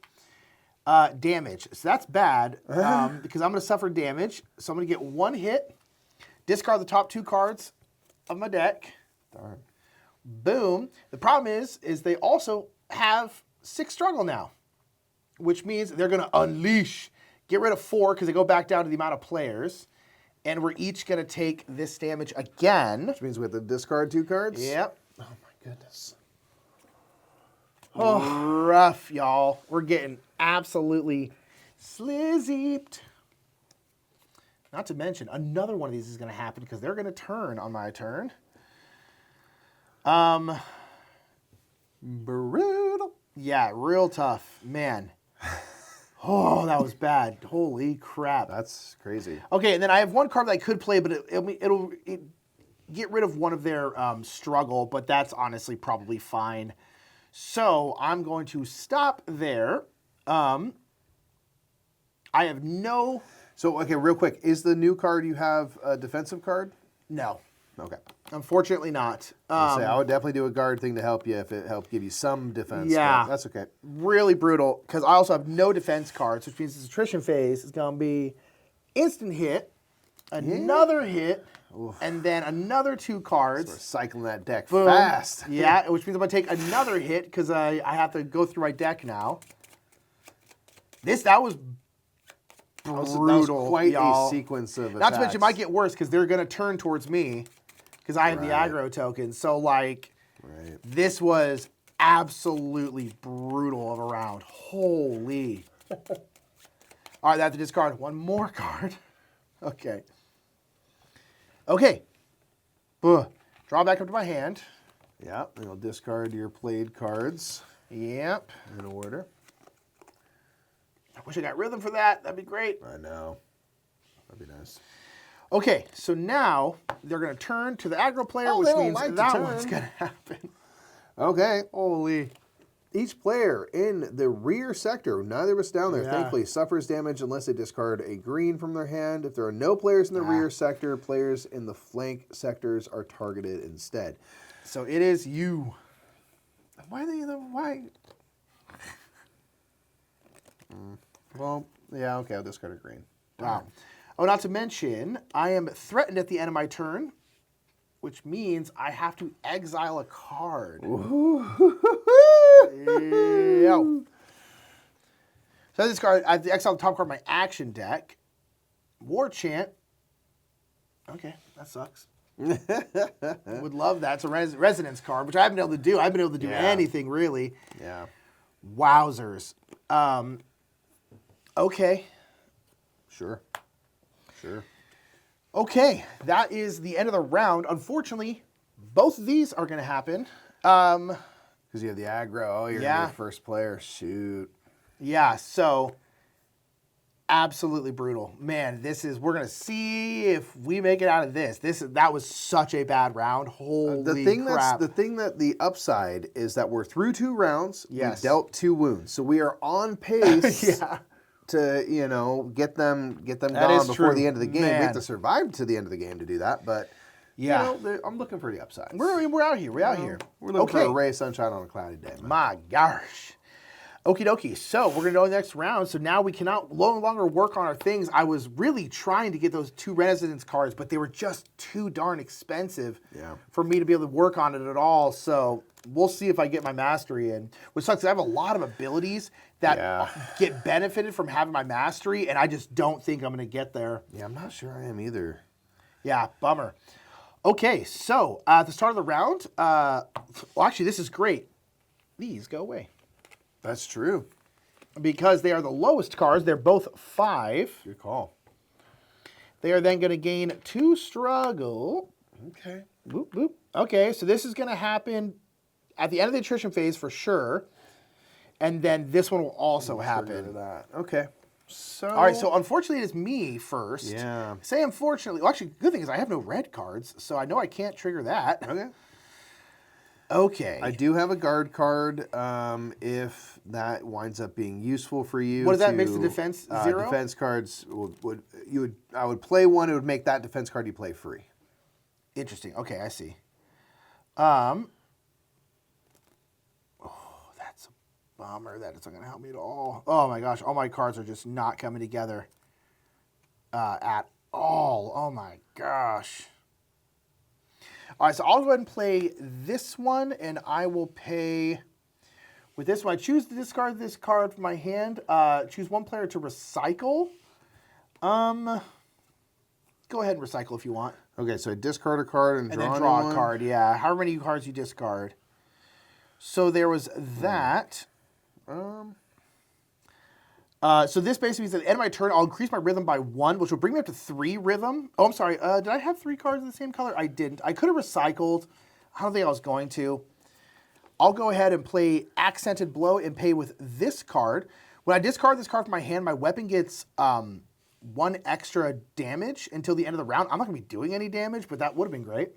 S2: damage. So that's bad because I'm going to suffer damage. So I'm going to get 1 hit, discard the top 2 cards of my deck.
S1: Darn.
S2: Boom. The problem is they also have 6 struggle now, which means they're going to unleash. Get rid of 4 because they go back down to the amount of players. And we're each going to take this damage again.
S1: Which means we have to discard 2 cards?
S2: Yep.
S1: Oh, my goodness.
S2: Oh, rough, y'all. We're getting absolutely slizzied. Not to mention, another one of these is going to happen because they're going to turn on my turn.
S1: Brutal.
S2: Yeah, real tough. Man. Oh, that was bad. Holy crap.
S1: That's crazy.
S2: Okay, and then I have 1 card that I could play, but it'll get rid of one of their struggle, but that's honestly probably fine. So I'm going to stop there. I have no...
S1: So, okay, real quick. Is the new card you have a defensive card?
S2: No.
S1: Okay.
S2: Unfortunately not.
S1: I would definitely do a guard thing to help you if it helped give you some defense.
S2: Yeah.
S1: But that's okay.
S2: Really brutal, because I also have no defense cards, which means this attrition phase is going to be instant hit, another hit, and then another 2 cards.
S1: We're cycling that deck
S2: Boom.
S1: fast.
S2: Yeah, which means I'm going to take another hit because I have to go through my deck now. That was brutal,
S1: That was quite
S2: y'all.
S1: a sequence of attacks.
S2: Not to mention, it might get worse because they're going to turn towards me because I have the aggro token. So, like, this was absolutely brutal of a round. Holy. All right, I have to discard 1 more card. Okay. Okay. Draw back up to my hand.
S1: Yeah, and you'll discard your played cards
S2: Yep.
S1: in order.
S2: I wish I got rhythm for that. That'd be great.
S1: I know. That'd be nice.
S2: Okay, so now they're going to turn to the aggro player,
S1: Oh,
S2: which
S1: they don't
S2: means
S1: like to
S2: that
S1: turn.
S2: one's going to happen.
S1: Okay.
S2: Holy.
S1: Each player in the rear sector, neither of us down there,
S2: Yeah.
S1: thankfully, suffers damage unless they discard a green from their hand. If there are no players in the rear sector, players in the flank sectors are targeted instead.
S2: So it is you.
S1: Why? Well, yeah, okay, I'll discard a green.
S2: Wow. Oh, not to mention, I am threatened at the end of my turn, which means I have to exile a card. Yo. So this card, I have to exile the top card of my action deck. War Chant. Okay, that sucks. Would love that. It's a resonance card, which I haven't been able to do. I haven't been able to do anything, really.
S1: Yeah.
S2: Wowzers. Okay.
S1: Sure.
S2: Okay, that is the end of the round. Unfortunately, both of these are going to happen.
S1: Because you have the aggro. Oh, you're
S2: Yeah.
S1: the first player. Shoot.
S2: Yeah, so absolutely brutal. Man, we're going to see if we make it out of this. That was such a bad round. Holy crap.
S1: The thing that the upside is that we're through 2 rounds.
S2: Yes.
S1: We dealt 2 wounds. So we are on pace.
S2: Yeah.
S1: To get them
S2: That
S1: gone
S2: is
S1: before
S2: true.
S1: the end of the game.
S2: Man.
S1: We have to survive to the end of the game to do that, but
S2: Yeah.
S1: I'm looking for the upsides.
S2: We're out here. We're out here.
S1: We're looking for a ray of sunshine on a cloudy day. Man.
S2: My gosh. Okie dokie. So we're going to go to the next round. So now we cannot no longer work on our things. I was really trying to get those 2 Resonance cards, but they were just too darn expensive for me to be able to work on it at all. So we'll see if I get my mastery in. Which sucks. I have a lot of abilities that get benefited from having my mastery, and I just don't think I'm going to get there.
S1: Yeah, I'm not sure I am either.
S2: Yeah, bummer. Okay, so at the start of the round, well, actually, this is great. These go away.
S1: That's true.
S2: Because they are the lowest cards. They're both 5.
S1: Good call.
S2: They are then going to gain 2 struggle.
S1: Okay.
S2: Boop, boop. Okay, so this is going to happen at the end of the attrition phase for sure. And then this one will also happen.
S1: That. Okay. So.
S2: All right, so unfortunately it is me first.
S1: Yeah.
S2: Say unfortunately. Well, actually, good thing is I have no red cards, so I know I can't trigger that.
S1: Okay.
S2: Okay.
S1: I do have a guard card. If that winds up being useful for you,
S2: What does that make the defense 0?
S1: Defense cards I would play one. It would make that defense card you play free.
S2: Interesting. Okay, I see. That's a bummer. That isn't going to help me at all. Oh my gosh, all my cards are just not coming together at all. Oh my gosh. All right, so I'll go ahead and play this one, and I will pay with this one. I choose to discard this card from my hand. Choose one player to recycle. Go ahead and recycle if you want.
S1: Okay, so I discard a card and
S2: And then draw a card, yeah. However many cards you discard. So there was that. So this basically means at the end of my turn, I'll increase my rhythm by 1, which will bring me up to 3 rhythm. Oh, I'm sorry. Did I have 3 cards of the same color? I didn't. I could have recycled. I don't think I was going to. I'll go ahead and play Accented Blow and pay with this card. When I discard this card from my hand, my weapon gets 1 extra damage until the end of the round. I'm not going to be doing any damage, but that would have been great.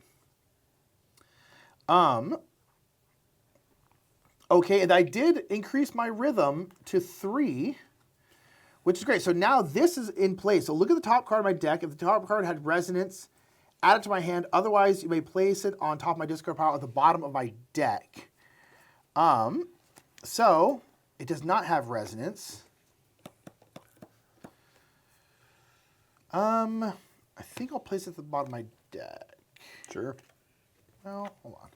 S2: Okay, and I did increase my rhythm to 3, which is great. So now this is in place. So look at the top card of my deck. If the top card had resonance, add it to my hand. Otherwise, you may place it on top of my discard pile at the bottom of my deck. So it does not have resonance. I think I'll place it at the bottom of my deck.
S1: Sure.
S2: Well, hold on.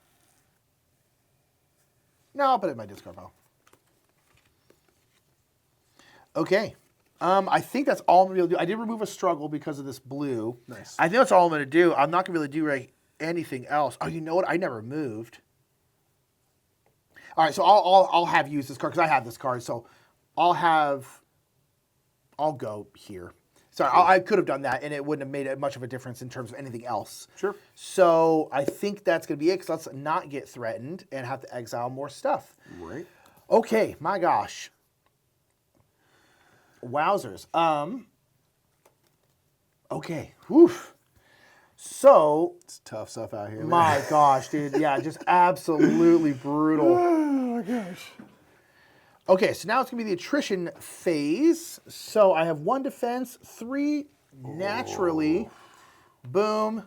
S2: No, I'll put it in my discard pile. Okay. I think that's all I'm going to be able to do. I did remove a struggle because of this blue.
S1: Nice.
S2: I think that's all I'm going to do. I'm not going to be able to do anything else. Oh, you know what? I never moved. All right, so I'll have used this card because I have this card. So I'll go here. Sorry, I could have done that, and it wouldn't have made much of a difference in terms of anything else.
S1: Sure.
S2: So I think that's going to be it, because let's not get threatened and have to exile more stuff.
S1: Right.
S2: Okay, my gosh. Wowzers. Okay. Whew. So,
S1: It's tough stuff out here.
S2: my gosh, dude. Yeah, just absolutely brutal.
S1: Oh my gosh.
S2: Okay, so now it's going to be the attrition phase. So I have 1 defense, 3 naturally. Boom.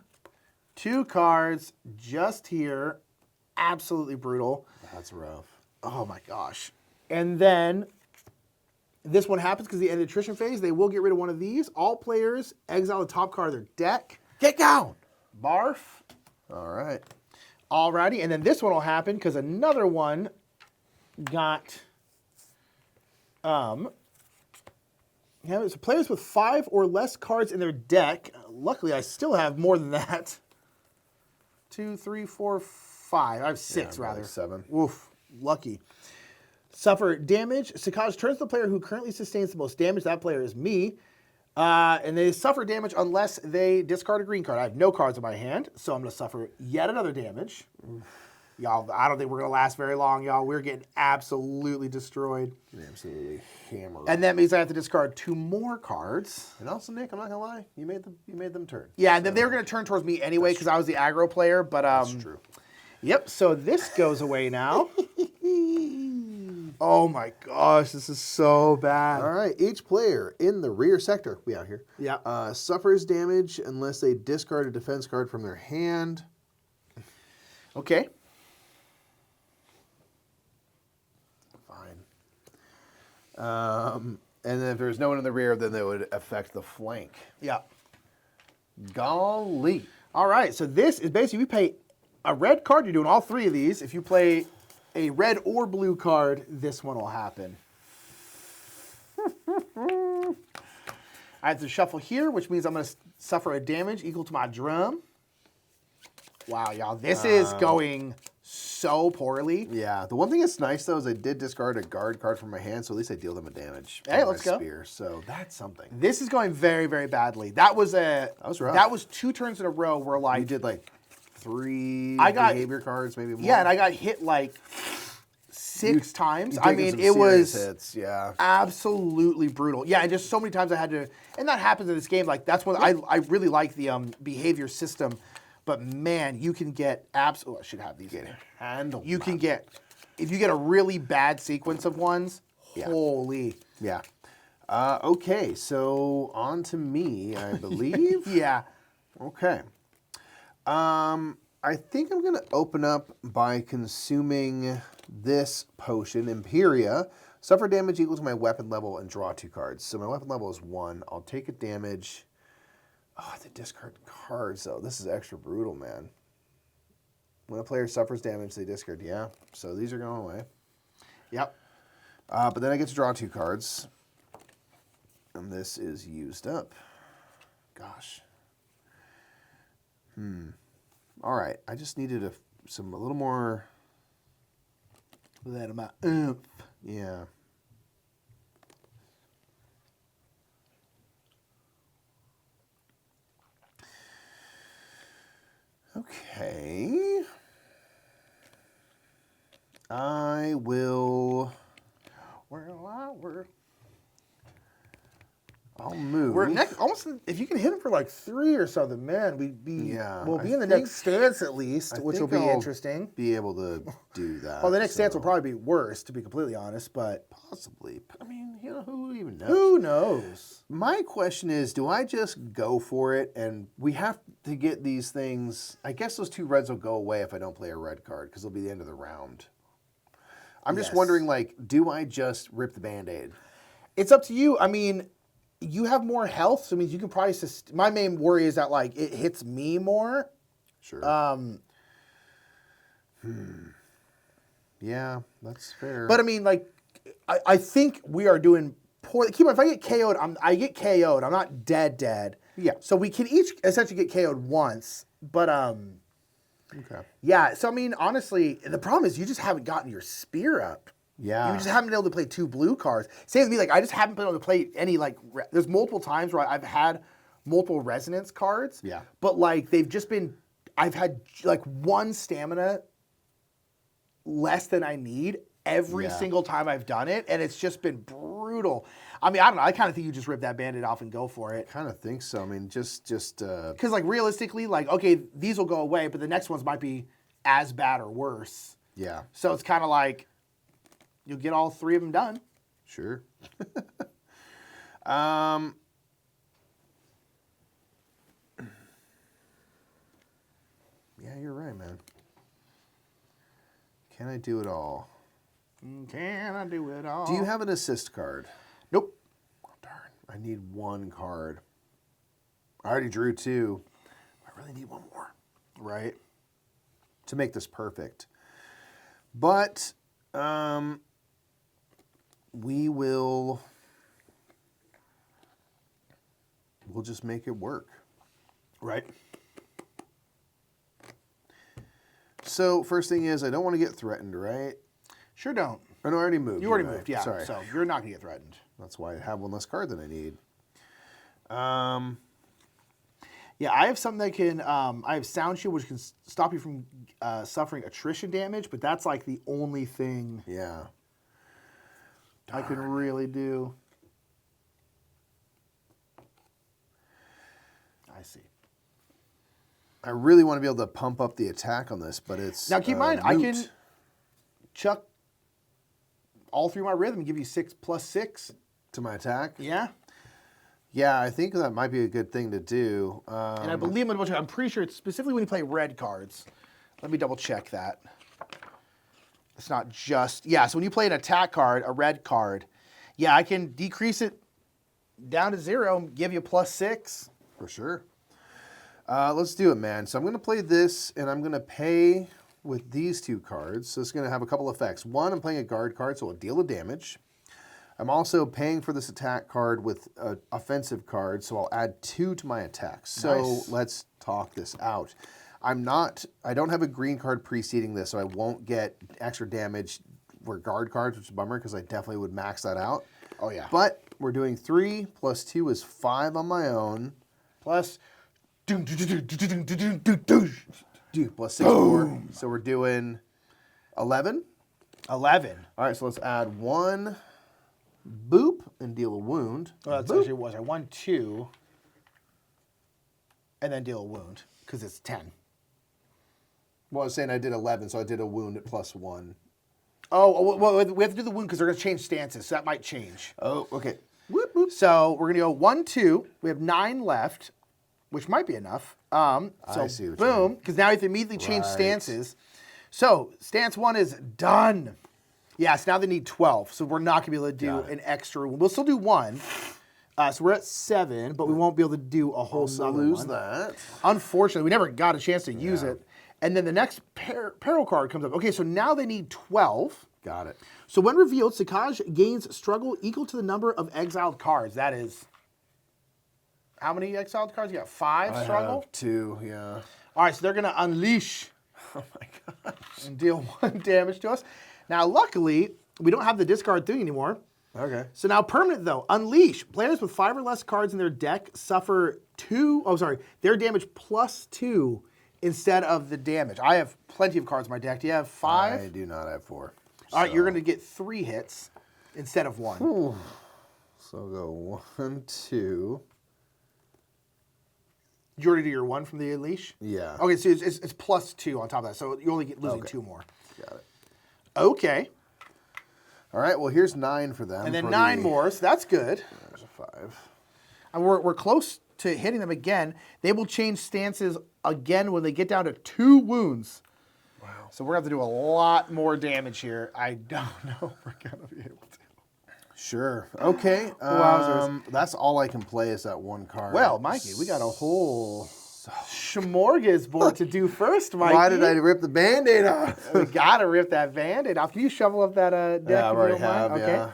S2: 2 cards just here. Absolutely brutal.
S1: That's rough.
S2: Oh my gosh. And then This one happens because the end of attrition phase. They will get rid of one of these. All players exile the top card of their deck.
S1: Get down.
S2: Barf.
S1: All right.
S2: Alrighty, and then this one will happen because another one got yeah, it's players with 5 or less cards in their deck. Luckily, I still have more than that. 2, 3, 4, 5. I have 6 rather.
S1: 7.
S2: Woof. Lucky. Suffer damage. Sakaj turns the player who currently sustains the most damage. That player is me. And they suffer damage unless they discard a green card. I have no cards in my hand, so I'm going to suffer yet another damage. Y'all, I don't think we're going to last very long, y'all. We're getting absolutely destroyed.
S1: Absolutely hammered.
S2: And that means I have to discard 2 more cards.
S1: And also, Nick, I'm not gonna lie, you made them turn.
S2: Yeah, and then they were going to turn towards me anyway because I was the aggro player. But
S1: That's true.
S2: Yep. So this goes away now. Oh my gosh, this is so bad.
S1: All right, each player in the rear sector, we out here, suffers damage unless they discard a defense card from their hand.
S2: Okay.
S1: And then if there's no one in the rear, then that would affect the flank.
S2: Yeah.
S1: Golly.
S2: All right, so this is basically, we pay a red card. You're doing all 3 of these. If you play a red or blue card, this one will happen. I have to shuffle here, which means I'm going to suffer a damage equal to my drum. Wow, y'all, this is going so poorly.
S1: Yeah, the one thing that's nice, though, is I did discard a guard card from my hand, so at least I deal them a damage.
S2: Hey,
S1: with
S2: let's
S1: my
S2: go.
S1: Spear, so that's something.
S2: This is going very, very badly. That was
S1: rough.
S2: That was 2 turns in a row where, like...
S1: You did, like, 3 behavior cards, maybe more.
S2: Yeah, and I got hit, like... 6 times.
S1: You
S2: I mean, it was
S1: hits, yeah.
S2: absolutely brutal. Yeah, and just so many times I had to, and that happens in this game. Like that's what I really like the behavior system, but man, you can get I should have these.
S1: Handle.
S2: You can get if you get a really bad sequence of ones.
S1: Yeah.
S2: Holy.
S1: Yeah. Okay, so on to me, I believe.
S2: Yeah.
S1: Okay. I think I'm going to open up by consuming this potion, Imperia. Suffer damage equal to my weapon level and draw 2 cards. So my weapon level is 1. I'll take a damage. Oh, I have to discard cards, though. This is extra brutal, man. When a player suffers damage, they discard. Yeah, so these are going away.
S2: Yep.
S1: But then I get to draw 2 cards. And this is used up. Gosh. All right, I just needed a little more.
S2: That amount. Oomph.
S1: Yeah. Okay. I will. I'll move.
S2: We're next, almost. If you can hit him for like 3 or something, man, we'll be in the next stance at least, which will be interesting.
S1: Be able to do that.
S2: Well, the next stance will probably be worse, to be completely honest, but
S1: possibly. I mean, who even knows?
S2: Who knows?
S1: My question is, do I just go for it? And we have to get these things. I guess those 2 reds will go away if I don't play a red card because it'll be the end of the round. I'm just wondering, like, do I just rip the Band-Aid?
S2: It's up to you. I mean, you have more health, so it means you can probably... My main worry is that, like, it hits me more.
S1: Sure. Yeah, that's fair.
S2: But, I mean, like, I think we are doing poorly. Keep in mind, if I get KO'd, I get KO'd. I'm not dead.
S1: Yeah.
S2: So we can each essentially get KO'd once, but...
S1: Okay.
S2: Yeah, so I mean, honestly, the problem is you just haven't gotten your spear up.
S1: Yeah.
S2: You just haven't been able to play 2 blue cards. Same with me, like, I just haven't been able to play any, like, there's multiple times where I've had multiple resonance cards.
S1: Yeah.
S2: But, like, they've just been, I've had, like, 1 stamina less than I need every single time I've done it, and it's just been brutal. I mean, I don't know. I kind of think you just rip that Band-Aid off and go for it.
S1: I kind of think so. I mean, just
S2: because, like, realistically, like, okay, these will go away, but the next ones might be as bad or worse.
S1: Yeah.
S2: So it's kind of like you'll get all 3 of them done.
S1: Sure. Yeah, you're right, man. Can I do it all?
S2: Can I do it all?
S1: Do you have an assist card?
S2: Nope.
S1: I need one card. I already drew 2. I really need one more.
S2: Right.
S1: To make this perfect. But we'll just make it work.
S2: Right.
S1: So first thing is I don't want to get threatened, right?
S2: Sure don't.
S1: Oh, no, I already moved.
S2: You already
S1: didn't I?
S2: moved, yeah.
S1: Sorry.
S2: So you're not going to get threatened.
S1: That's why I have one less card than I need.
S2: Yeah, I have something that can, I have Sound Shield, which can stop you from suffering attrition damage, but that's like the only thing
S1: Yeah.
S2: I can really do. I see.
S1: I really want to be able to pump up the attack on this, but it's
S2: Now keep in mind, I
S1: moot.
S2: can chuck all through my rhythm and give you 6 + 6.
S1: To my attack.
S2: Yeah.
S1: Yeah, I think that might be a good thing to do.
S2: And I believe I'm pretty sure it's specifically when you play red cards. Let me double check that. It's not just, yeah, so when you play an attack card, a red card, yeah, I can decrease it down to 0 and give you +6.
S1: For sure. Let's do it, man. So I'm going to play this, and I'm going to pay with these 2 cards. So it's going to have a couple effects. One, I'm playing a guard card, so it'll deal the damage. I'm also paying for this attack card with an offensive card, so I'll add 2 to my attacks. So
S2: Nice.
S1: let's talk this out. I don't have a green card preceding this, so I won't get extra damage for guard cards, which is a bummer because I definitely would max that out.
S2: Oh, yeah.
S1: But we're doing 3 + 2 is 5 on my own.
S2: Plus,
S1: Dude, plus 6 more. So we're doing 11.
S2: 11.
S1: All right, so let's add 1 boop and deal a wound.
S2: Well, that's actually was I 1, 2, and then deal a wound because it's 10.
S1: Well, I was saying I did 11, so I did a wound at +1.
S2: Oh, well, we have to do the wound because they're going to change stances, so that might change.
S1: Oh, okay.
S2: Whoop, whoop. So we're going to go 1, 2. We have 9 left, which might be enough. So
S1: I see what you
S2: boom,
S1: mean.
S2: because now you have to immediately change
S1: Right.
S2: stances. So stance 1 is done. Yes, now they need 12, so we're not going to be able to do
S1: Got it.
S2: an extra. We'll still do 1. So we're at 7, but we won't be able to do a whole
S1: So
S2: nother
S1: lose
S2: one.
S1: that.
S2: Unfortunately, we never got a chance to use it. And then the next peril card comes up. Okay, so now they need 12.
S1: Got it.
S2: So when revealed, Sakaj gains struggle equal to the number of exiled cards. That is, how many exiled cards? You got 5
S1: I
S2: struggle?
S1: have 2, yeah.
S2: All right, so they're going to unleash
S1: Oh my gosh.
S2: and deal 1 damage to us. Now, luckily, we don't have the discard thing anymore.
S1: Okay.
S2: So now permanent, though. Unleash. Players with 5 or less cards in their deck suffer their damage +2 instead of the damage. I have plenty of cards in my deck. Do you have 5?
S1: I do not have 4.
S2: All right, you're going to get 3 hits instead of 1.
S1: So go 1, 2.
S2: Did you already do your 1 from the unleash?
S1: Yeah.
S2: Okay, so it's +2 on top of that, so you only get losing
S1: Okay.
S2: 2 more.
S1: Got it.
S2: Okay,
S1: All right, well, here's 9 for them.
S2: and then
S1: for
S2: 9
S1: the-
S2: more, so that's good.
S1: There's a 5.
S2: And we're close to hitting them again. They will change stances again when they get down to 2 wounds.
S1: Wow.
S2: So we're going to have to do a lot more damage here. I don't know if we're going to be able to.
S1: Sure. Okay.
S2: Wowzers.
S1: That's all I can play is that 1 card.
S2: Well, Mikey, we got a whole smorgasbord to do first, Mikey.
S1: Why did I rip the Band-Aid off?
S2: We got to rip that Band-Aid off. Can you shovel up that deck?
S1: Yeah, I
S2: if you
S1: already
S2: don't mind?
S1: have, yeah.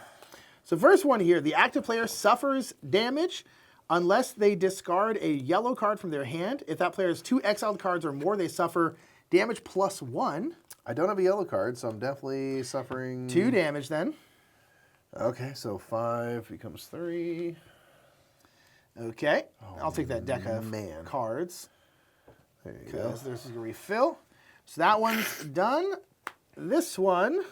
S2: So first one here, the active player suffers damage unless they discard a yellow card from their hand. If that player has 2 exiled cards or more, they suffer damage +1.
S1: I don't have a yellow card, so I'm definitely suffering.
S2: 2 damage then.
S1: Okay, so 5 becomes 3.
S2: Okay. I'll take that deck of
S1: man.
S2: cards.
S1: There you go.
S2: Because there's your refill. So that one's done. This one,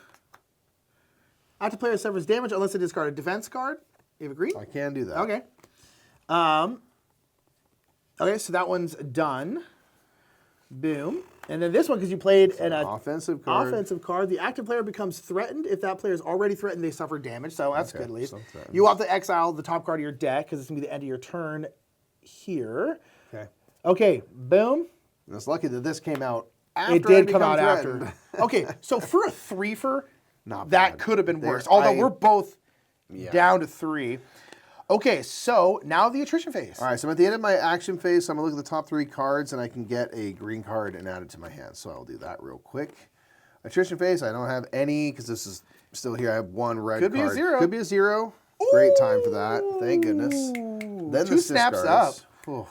S2: active player suffers damage unless they discard a defense card. You agree?
S1: I can do that.
S2: Okay. Okay, so that one's done. Boom. And then this one, because you played an
S1: Offensive card.
S2: offensive card, the active player becomes threatened. If that player is already threatened, they suffer damage. So that's
S1: Okay,
S2: good at least.
S1: so threatened.
S2: You have to exile the top card of your deck because it's going to be the end of your turn here.
S1: Okay.
S2: Okay, boom.
S1: And it's lucky that this came out after
S2: It did
S1: I
S2: come out
S1: become
S2: after.
S1: threatened.
S2: Okay, so for a 3-fer,
S1: Not
S2: that
S1: bad.
S2: could have been
S1: There-
S2: worse. Although
S1: I-
S2: we're both
S1: Yeah.
S2: down to 3. Okay, so now the attrition phase.
S1: All right, so I'm at the end of my action phase, so I'm going to look at the top 3 cards, and I can get a green card and add it to my hand. So I'll do that real quick. Attrition phase, I don't have any, because this is still here. I have 1 red card.
S2: Could be a 0.
S1: Could be a 0. Great time for that. Thank goodness. Then
S2: 2 snaps up.
S1: Oof.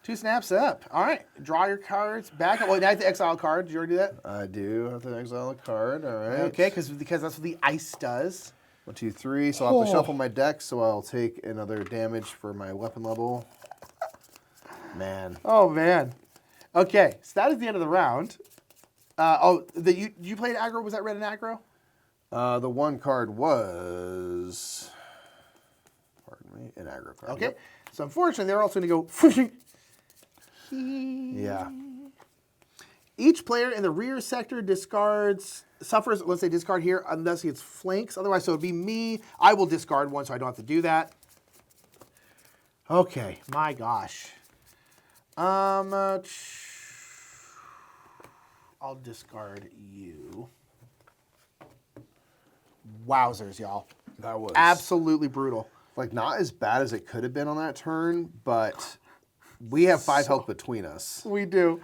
S2: 2 snaps up. All right, draw your cards back. Well, now you have to exile a card. Did you already do that?
S1: I do have to exile a card. All right.
S2: Okay, because that's what the ice does.
S1: 1, 2, 3. So I'll have to shuffle my deck, so I'll take another damage for my weapon level. Man.
S2: Oh, man. Okay, so that is the end of the round. You played aggro? Was that red and aggro?
S1: The 1 card was, pardon me, an aggro card.
S2: Okay,
S1: Yep.
S2: so unfortunately, they're also going to go.
S1: Yeah.
S2: Each player in the rear sector suffers, let's say discard here, unless it's flanks. Otherwise, so it would be me. I will discard 1, so I don't have to do that. Okay, my gosh. I'll discard you. Wowzers, y'all.
S1: That was
S2: Absolutely brutal.
S1: like not as bad as it could have been on that turn, but we have 5 health between us.
S2: We do.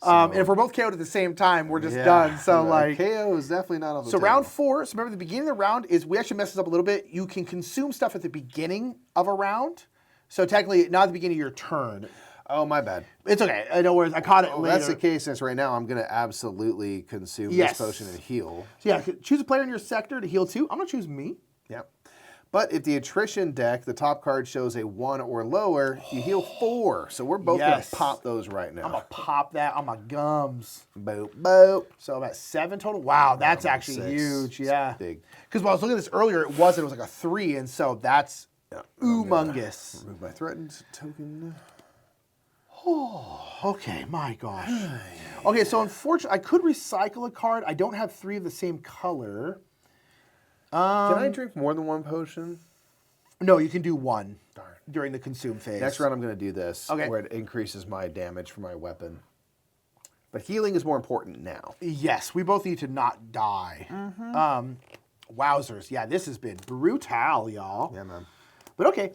S2: And if we're both KO'd at the same time, we're just done. So like
S1: KO is definitely not on the
S2: So
S1: table.
S2: round 4, so remember the beginning of the round is, we actually messed this up a little bit. You can consume stuff at the beginning of a round. So technically, not at the beginning of your turn.
S1: Oh, my bad.
S2: It's okay. No worries. I caught it later.
S1: That's the case, since right now I'm going to absolutely consume
S2: Yes.
S1: this potion and heal.
S2: So yeah, choose a player in your sector to heal 2. I'm going to choose me.
S1: Yep. But if the attrition deck, the top card shows a 1 or lower, you heal 4. So we're both going
S2: Yes.
S1: to pop those right now.
S2: I'm going to pop that on my gums.
S1: Boop, boop.
S2: So I'm at 7 total. Wow, that's
S1: I'm at
S2: actually
S1: 6.
S2: huge.
S1: It's
S2: Yeah.
S1: big.
S2: Because when I was looking at this earlier, it was like a 3, and so that's
S1: Yeah.
S2: humongous.
S1: Remove my threatened token.
S2: Okay, my gosh. Okay, so unfortunately, I could recycle a card. I don't have 3 of the same color.
S1: Can I drink more than 1 potion?
S2: No, you can do 1
S1: Darn.
S2: during the consume phase.
S1: Next round I'm going to do this,
S2: Okay.
S1: where it increases my damage for my weapon. But healing is more important now.
S2: Yes, we both need to not die. Wowzers. Yeah, this has been brutal, y'all.
S1: Yeah, man.
S2: But okay,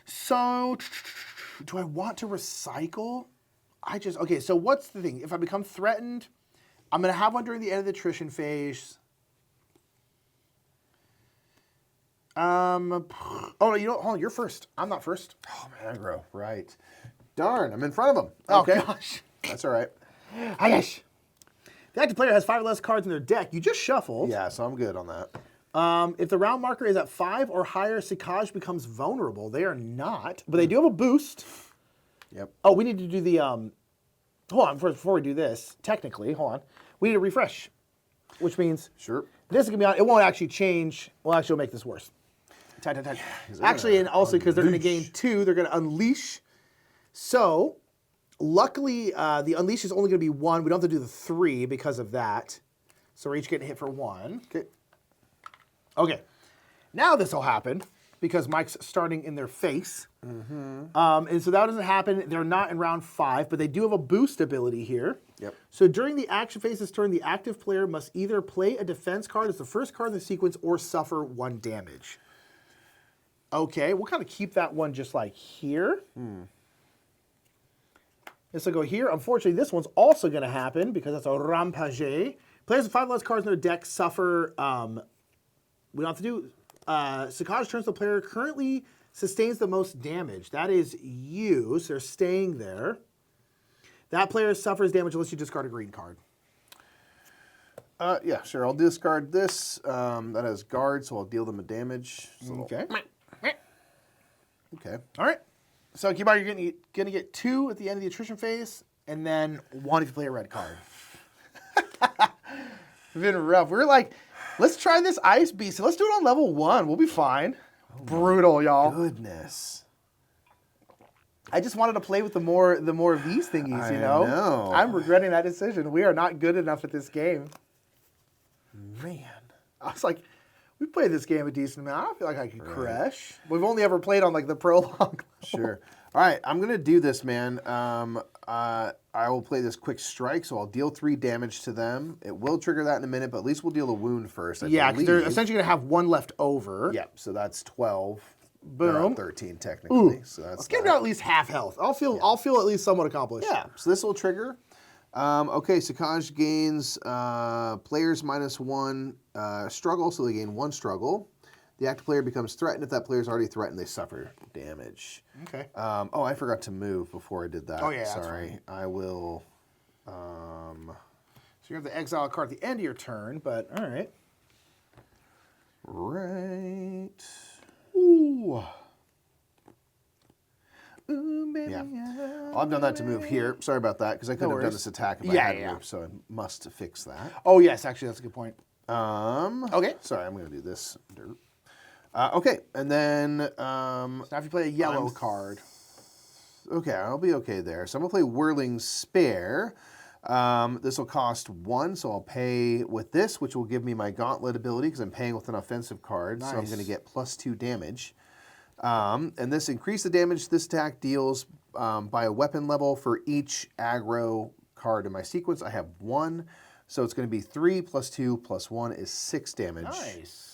S2: so do I want to recycle? Okay, so what's the thing? If I become threatened, I'm going to have 1 during the end of the attrition phase. Oh, no, you know, hold on, you're first. I'm not first.
S1: Oh, man, aggro. Right. Darn, I'm in front of him.
S2: Oh,
S1: Okay.
S2: gosh.
S1: That's all right.
S2: Hi, gosh. The active player has 5 or less cards in their deck. You just shuffled.
S1: Yeah, so I'm good on that.
S2: If the round marker is at 5 or higher, Sikaj becomes vulnerable. They are not, but they do have a boost.
S1: Yep.
S2: Oh, we need to do the, hold on, before we do this, technically, hold on. We need to refresh, which means
S1: Sure.
S2: this is going to be on, it won't actually change, well, actually, it'll make this worse. Actually, and also because they're going to gain 2, they're going to unleash. So, luckily, the unleash is only going to be 1. We don't have to do the 3 because of that. So we're each getting hit for 1.
S1: Okay.
S2: Okay. Now this will happen because Mike's starting in their face. And so that doesn't happen. They're not in round 5, but they do have a boost ability here.
S1: Yep.
S2: So during the action phase this turn, the active player must either play a defense card as the first card in the sequence or suffer 1 damage. Okay, we'll kind of keep that one just like here. This will go here. Unfortunately, this one's also going to happen because that's a rampage. Players with 5 less cards in their deck suffer. We don't have to do. Sikaj turns the player currently sustains the most damage. That is you, so they're staying there. That player suffers damage unless you discard a green card.
S1: Yeah, sure. I'll discard this. That has guard, so I'll deal them a damage. So
S2: Okay.
S1: Okay.
S2: All right. So, Kibar, you're going to get 2 at the end of the attrition phase, and then 1 if you play a red card. It's been rough. We're like, let's try this ice beast. Let's do it on level 1. We'll be fine. Brutal, y'all.
S1: Goodness.
S2: I just wanted to play with the more of these thingies, you
S1: I
S2: know?
S1: know.
S2: I'm regretting that decision. We are not good enough at this game.
S1: Man.
S2: I was like, we played this game a decent amount. I don't feel like I could crush. We've only ever played on like the prologue.
S1: Sure. All right, I'm going to do this, man. I will play this quick strike, so I'll deal 3 damage to them. It will trigger that in a minute, but at least we'll deal a wound first.
S2: Yeah, because they're essentially going to have 1 left over.
S1: Yep, so that's 12. They're
S2: Boom.
S1: at 13 technically. So that's
S2: Let's get down at least half health. I'll feel at least somewhat accomplished.
S1: Yeah, so this will trigger. Okay, Sakaj gains players -1 struggle, so they gain 1 struggle. The active player becomes threatened. If that player is already threatened, they suffer damage.
S2: Okay.
S1: Oh, I forgot to move before I did that.
S2: Oh, yeah, that's
S1: sorry.
S2: fine.
S1: I will.
S2: So you have to exile a card at the end of your turn, but all right.
S1: Right. Ooh. Ooh, baby. Yeah. Well, I've done that to move here. Sorry about that, because I couldn't have done this attack if I hadn't moved, so I must fix that.
S2: Oh, yes, actually, that's a good point.
S1: Okay. Sorry, I'm going to do this. Dirt. Okay, and then...
S2: So now if you play a yellow card.
S1: Okay, I'll be okay there. So I'm going to play Whirling Spare. This will cost 1, so I'll pay with this, which will give me my Gauntlet ability, because I'm paying with an offensive card, so I'm going to get +2 damage. And this increase the damage this attack deals by a weapon level for each aggro card in my sequence. I have 1, so it's going to be 3 + 2 + 1 is 6 damage.
S2: Nice.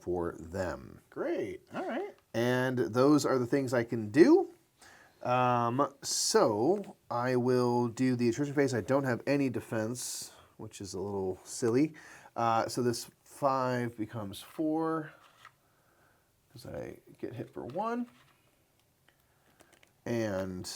S1: For them.
S2: Great. All right.
S1: And those are the things I can do. So I will do the attrition phase. I don't have any defense, which is a little silly. So this 5 becomes 4 because I get hit for 1. And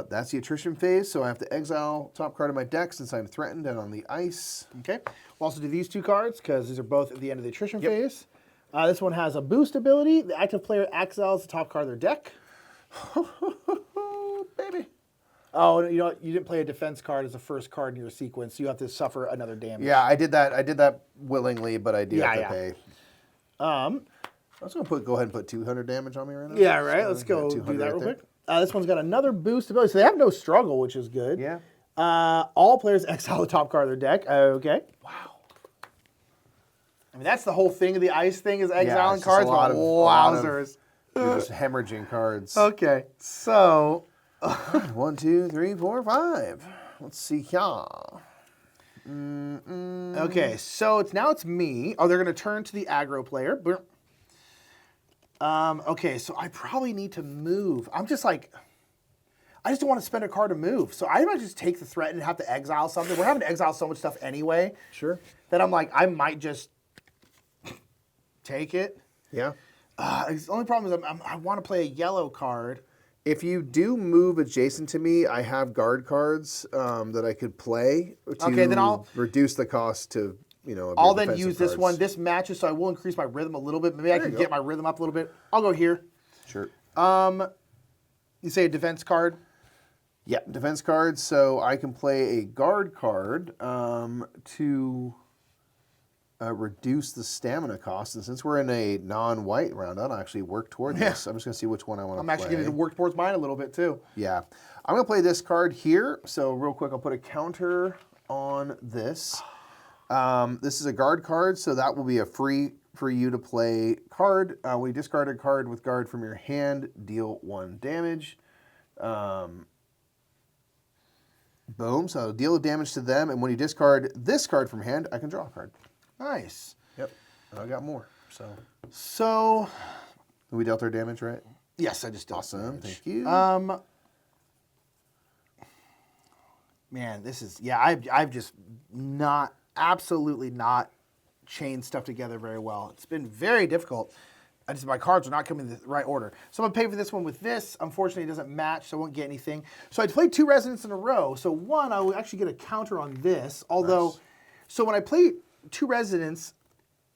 S1: that's the attrition phase. So I have to exile top card of my deck since I'm threatened and on the ice.
S2: Okay. We'll also do these 2 cards because these are both at the end of the attrition phase. This one has a boost ability. The active player exiles the top card of their deck.
S1: Baby.
S2: Oh, you know what? You didn't play a defense card as the first card in your sequence, so you have to suffer another damage.
S1: Yeah, I did that. I did that willingly, but I do have to pay.
S2: I
S1: was going to go ahead and put 200 damage on me right now.
S2: Yeah, right. Let's go do that real quick. This one's got another boost ability, so they have no struggle, which is good.
S1: Yeah.
S2: All players exile the top card of their deck. Okay.
S1: Wow.
S2: I mean, that's the whole thing of the ice thing is exiling
S1: it's just
S2: cards.
S1: a lot of-
S2: Wowzers.
S1: You're just hemorrhaging cards.
S2: Okay, so
S1: 1, 2, 3, 4, 5. Let's see here.
S2: okay, so it's me. Oh, they're gonna turn to the aggro player. Okay, so I probably need to move. I'm just like, I just don't want to spend a card to move. So I might just take the threat and have to exile something. We're having to exile so much stuff anyway.
S1: Sure.
S2: That I'm like, I might just take it.
S1: Yeah.
S2: The only problem is I want to play a yellow card.
S1: If you do move adjacent to me, I have guard cards that I could play to
S2: then I'll
S1: reduce the cost to, you know, of
S2: I'll
S1: your
S2: then
S1: defensive
S2: use this
S1: cards.
S2: one. This matches, so I will increase my rhythm a little bit. Maybe I can get my rhythm up a little bit. I'll go here.
S1: Sure.
S2: You say a defense card?
S1: Yeah, defense cards. So I can play a guard card to reduce the stamina cost. And since we're in a non-white round, I'll actually work toward this. I'm just going to see which one I want to play.
S2: I'm actually going to work towards mine a little bit too.
S1: Yeah. I'm going to play this card here. So real quick, I'll put a counter on this. This is a guard card, so that will be a free for you to play card. When you discard a card with guard from your hand, deal 1 damage. Boom. So deal damage to them, and when you discard this card from hand, I can draw a card.
S2: Nice.
S1: Yep. And I got more.
S2: So
S1: We dealt our damage, right?
S2: yes, I just dealt
S1: Awesome.
S2: damage.
S1: Thank you.
S2: Man, this is I've just absolutely not chained stuff together very well. It's been very difficult. My cards are not coming in the right order. So I'm gonna pay for this one with this. Unfortunately, it doesn't match, so I won't get anything. So I played 2 resonance in a row. So one, I will actually get a counter on this. Although, so when I play 2 resonance,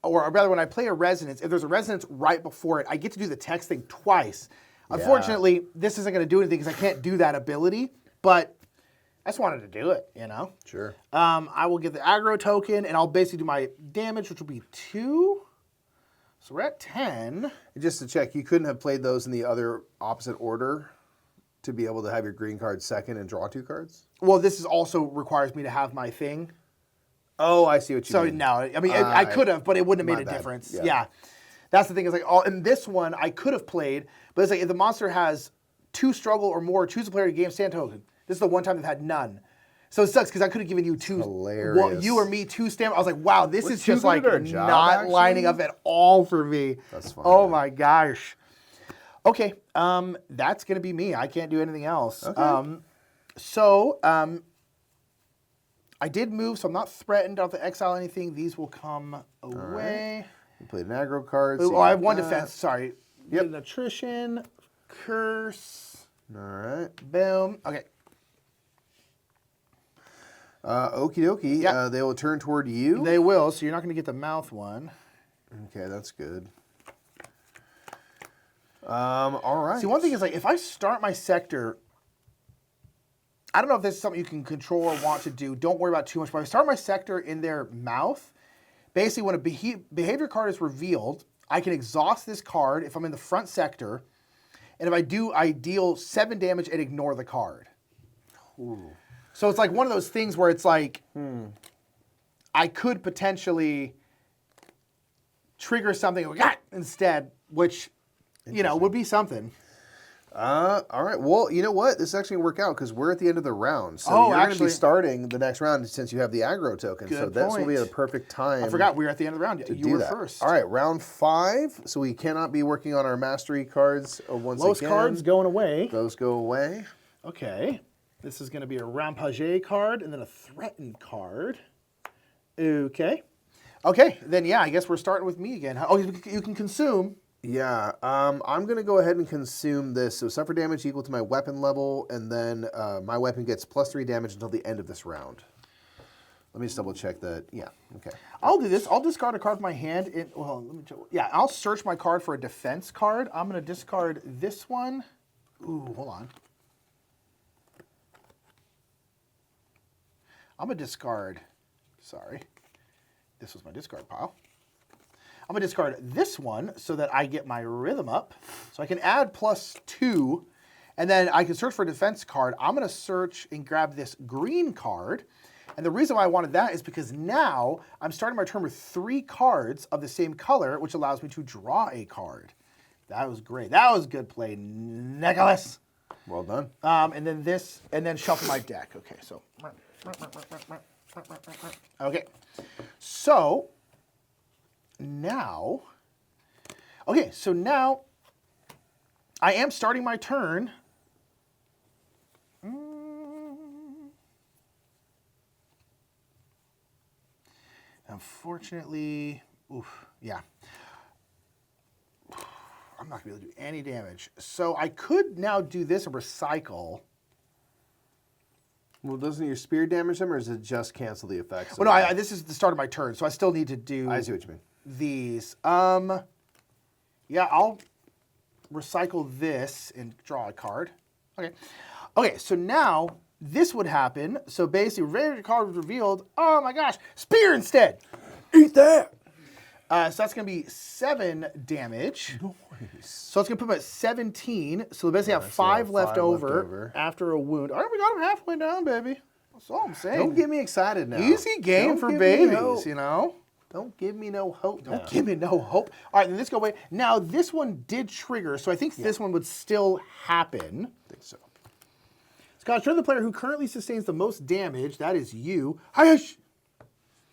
S2: or rather when I play a resonance, if there's a resonance right before it, I get to do the text thing twice. Unfortunately, this isn't gonna do anything because I can't do that ability, but I just wanted to do it, you know?
S1: Sure.
S2: I will get the aggro token, and I'll basically do my damage, which will be 2. So we're at 10.
S1: And just to check, you couldn't have played those in the other opposite order to be able to have your green card second and draw 2 cards?
S2: Well, this is also requires me to have my thing.
S1: Oh, I see what you
S2: So
S1: mean.
S2: no, I mean, I could have, but it wouldn't have
S1: My
S2: made a
S1: bad.
S2: difference.
S1: Yeah.
S2: Yeah. That's the thing is like, in this one, I could have played, but it's like if the monster has 2 struggle or more, choose a player to game stand token. This is the one time they've had none. So it sucks because I could have given you two,
S1: hilarious.
S2: you or me 2 stamina. I was like, wow, this is
S3: too
S2: just
S3: good
S2: like
S3: at our job,
S2: not
S3: actually?
S2: lining up at all for me.
S1: That's fine.
S2: Oh my gosh. Okay, that's gonna be me. I can't do anything else.
S1: Okay.
S2: I did move, so I'm not threatened. I don't have to exile anything. These will come away.
S1: You played an aggro card.
S2: Ooh,
S1: so
S2: oh, I have
S1: you
S2: one
S1: got that.
S2: defense. Sorry.
S1: Yep.
S2: An attrition, curse.
S1: All right.
S2: Boom. Okay.
S1: Okie dokie.
S2: Yeah.
S1: They will turn toward you.
S2: They will, so you're not going to get the mouth one.
S1: Okay, that's good. All right.
S2: See, one thing is, like, if I start my sector, I don't know if this is something you can control or want to do. Don't worry about it too much. But if I start my sector in their mouth, basically when a behavior card is revealed, I can exhaust this card if I'm in the front sector. And if I do, I deal 7 damage and ignore the card.
S1: Ooh.
S2: So it's like one of those things where it's like, I could potentially trigger something instead, which, you know, would be something.
S1: All right. Well, you know what? This is actually going to work out because we're at the end of the round. So
S2: Oh,
S1: you're going to be
S2: actually-
S1: starting the next round since you have the aggro token. So
S2: Good
S1: this will be
S2: point.
S1: the perfect time.
S2: I forgot we were at the end of the round.
S1: to
S2: You
S1: do
S2: were
S1: that.
S2: first.
S1: All right, round 5. So we cannot be working on our mastery cards once
S2: Those
S1: again.
S2: cards going away.
S1: Those go away.
S2: Okay. This is going to be a Rampage card and then a Threatened card. Okay. Okay, then yeah, I guess we're starting with me again. Oh, you can consume.
S1: Yeah, I'm going to go ahead and consume this. So suffer damage equal to my weapon level, and then my weapon gets +3 damage until the end of this round. Let me just double check that. Yeah, okay.
S2: I'll do this. I'll discard a card from my hand. Yeah, I'll search my card for a defense card. I'm going to discard this one. Ooh, hold on. I'm going to discard, sorry. This was my discard pile. I'm going to discard this one so that I get my rhythm up. So I can add +2, and then I can search for a defense card. I'm going to search and grab this green card. And the reason why I wanted that is because now I'm starting my turn with 3 cards of the same color, which allows me to draw a card. That was great. That was good play, Nicholas.
S1: Well done.
S2: And then this, and then shuffle my deck. Okay, so. Okay. So now, I am starting my turn. Unfortunately, yeah. I'm not going to be able to do any damage. So I could now do this and recycle.
S1: Well, doesn't your spear damage them, or does it just cancel the effects?
S2: Well, no, this is the start of my turn, so I still need to do
S1: I see what you mean.
S2: these. Yeah, I'll recycle this and draw a card. Okay. Okay, so now this would happen. So basically, favorite card was revealed. Oh my gosh, spear instead.
S1: Eat that!
S2: So that's going to be 7 damage.
S1: Nice.
S2: So it's going to put him at 17. So basically, I have 5 left over after a wound. All right, we got him halfway down, baby. That's all I'm saying.
S1: Don't get me excited now.
S2: Easy game
S1: Don't
S2: for
S1: give me
S2: babies,
S1: hope.
S2: you know?
S1: Don't give me no hope.
S2: Don't give me no hope. All right, then this go away. Now, this one did trigger, so I think this one would still happen.
S1: I think so.
S2: Scott, turn the player who currently sustains the most damage. That is you. Hi-ish.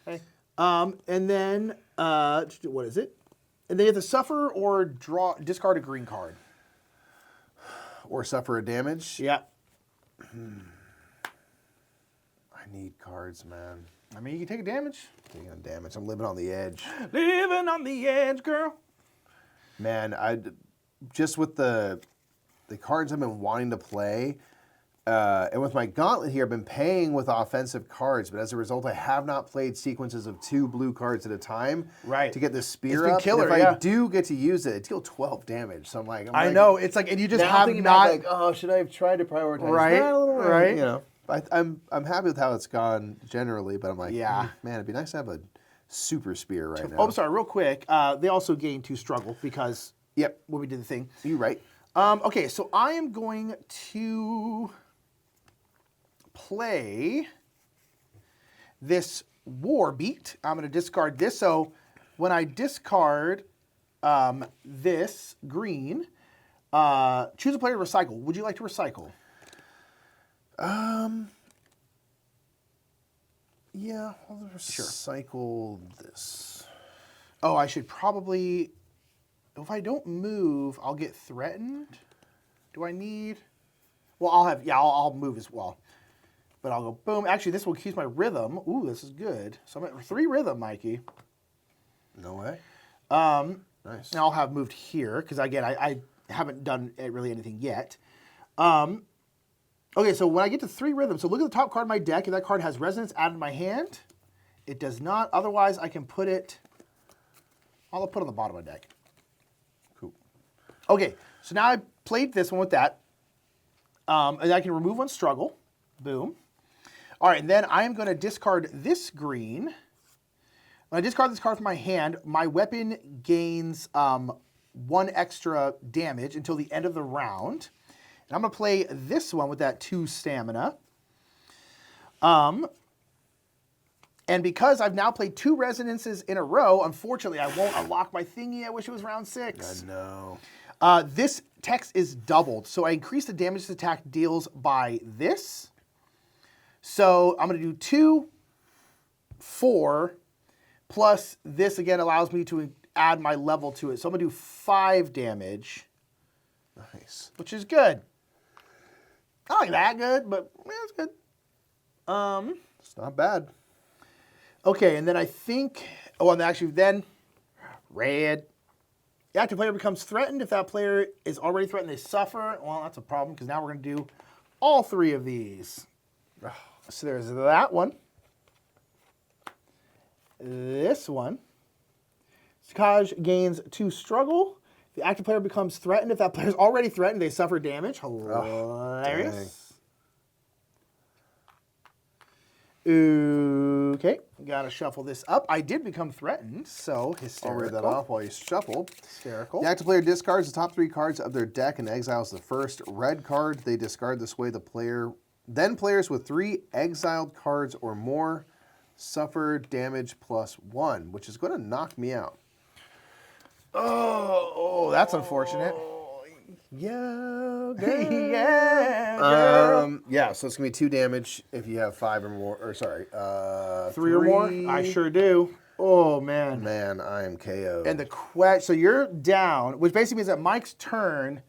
S2: Okay. And then, what is it? And they have to suffer or discard a green card.
S1: Or suffer a damage.
S2: Yeah.
S1: I need cards, man.
S2: I mean, you can take a damage.
S1: Taking on damage. I'm living on the edge.
S2: Living on the edge, girl.
S1: Man, just with the cards I've been wanting to play, and with my gauntlet here, I've been paying with offensive cards, but as a result, I have not played sequences of 2 blue cards at a time to get this spear
S2: It's been
S1: up.
S2: killer,
S1: and if
S2: yeah.
S1: I do get to use it, it deals 12 damage. So I'm like,
S2: I know. It's like, and you just
S1: now
S2: have
S1: thinking
S2: not.
S1: about, like, oh, should I have tried to prioritize
S2: Right,
S1: that a little bit?
S2: right.
S1: You know, I'm happy with how it's gone generally, but I'm like,
S2: Yeah.
S1: man, it'd be nice to have a super spear right now.
S2: Oh, I'm sorry, real quick. They also gained 2 struggle because, when we did the thing.
S1: You're right.
S2: Okay, so I am going to play this War Beat. I'm going to discard this. So when I discard this green, choose a player to recycle. Would you like to recycle?
S1: Yeah, I'll recycle this.
S2: Oh, I should probably... If I don't move, I'll get threatened. Do I need... Well, I'll move as well. But I'll go boom. Actually, this will keep my rhythm. Ooh, this is good. So I'm at 3 rhythm, Mikey.
S1: No way.
S2: Nice. And I'll have moved here, because again, I haven't done really anything yet. Okay, so when I get to 3 rhythm, so look at the top card of my deck. If that card has resonance added to my hand, it does not. Otherwise, I can put it... I'll put it on the bottom of my deck.
S1: Cool.
S2: Okay, so now I played this one with that. And I can remove 1 struggle. Boom. All right, and then I am going to discard this green. When I discard this card from my hand, my weapon gains 1 extra damage until the end of the round. And I'm going to play this one with that 2 stamina. And because I've now played 2 resonances in a row, unfortunately, I won't unlock my thingy. I wish it was round 6.
S1: I know.
S2: This text is doubled. So I increase the damage this attack deals by this. So I'm going to do 2, 4, plus this again allows me to add my level to it. So I'm going to do 5 damage.
S1: Nice.
S2: Which is good. Not like that good, but it's good.
S1: It's not bad.
S2: Okay, and then I think, and actually then, red. The active player becomes threatened. If that player is already threatened, they suffer. Well, that's a problem, because now we're going to do all 3 of these. So there's that one. This one. Sakaj gains 2 struggle. The active player becomes threatened. If that player is already threatened, they suffer damage. Hilarious. Okay, gotta shuffle this up. I did become threatened, so hysterical.
S1: I'll read that off while you shuffle.
S2: Hysterical.
S1: The active player discards the top 3 cards of their deck and exiles the first red card. They discard this way. Then players with 3 exiled cards or more suffer damage +1, which is going to knock me out.
S2: Oh, that's unfortunate.
S1: Yeah,
S2: Yeah.
S1: yeah, so it's going to be 2 damage if you have 5 or more,
S2: 3 or more? I sure do. Oh, man.
S1: Man, I am KO'd.
S2: And so you're down, which basically means that Mike's turn,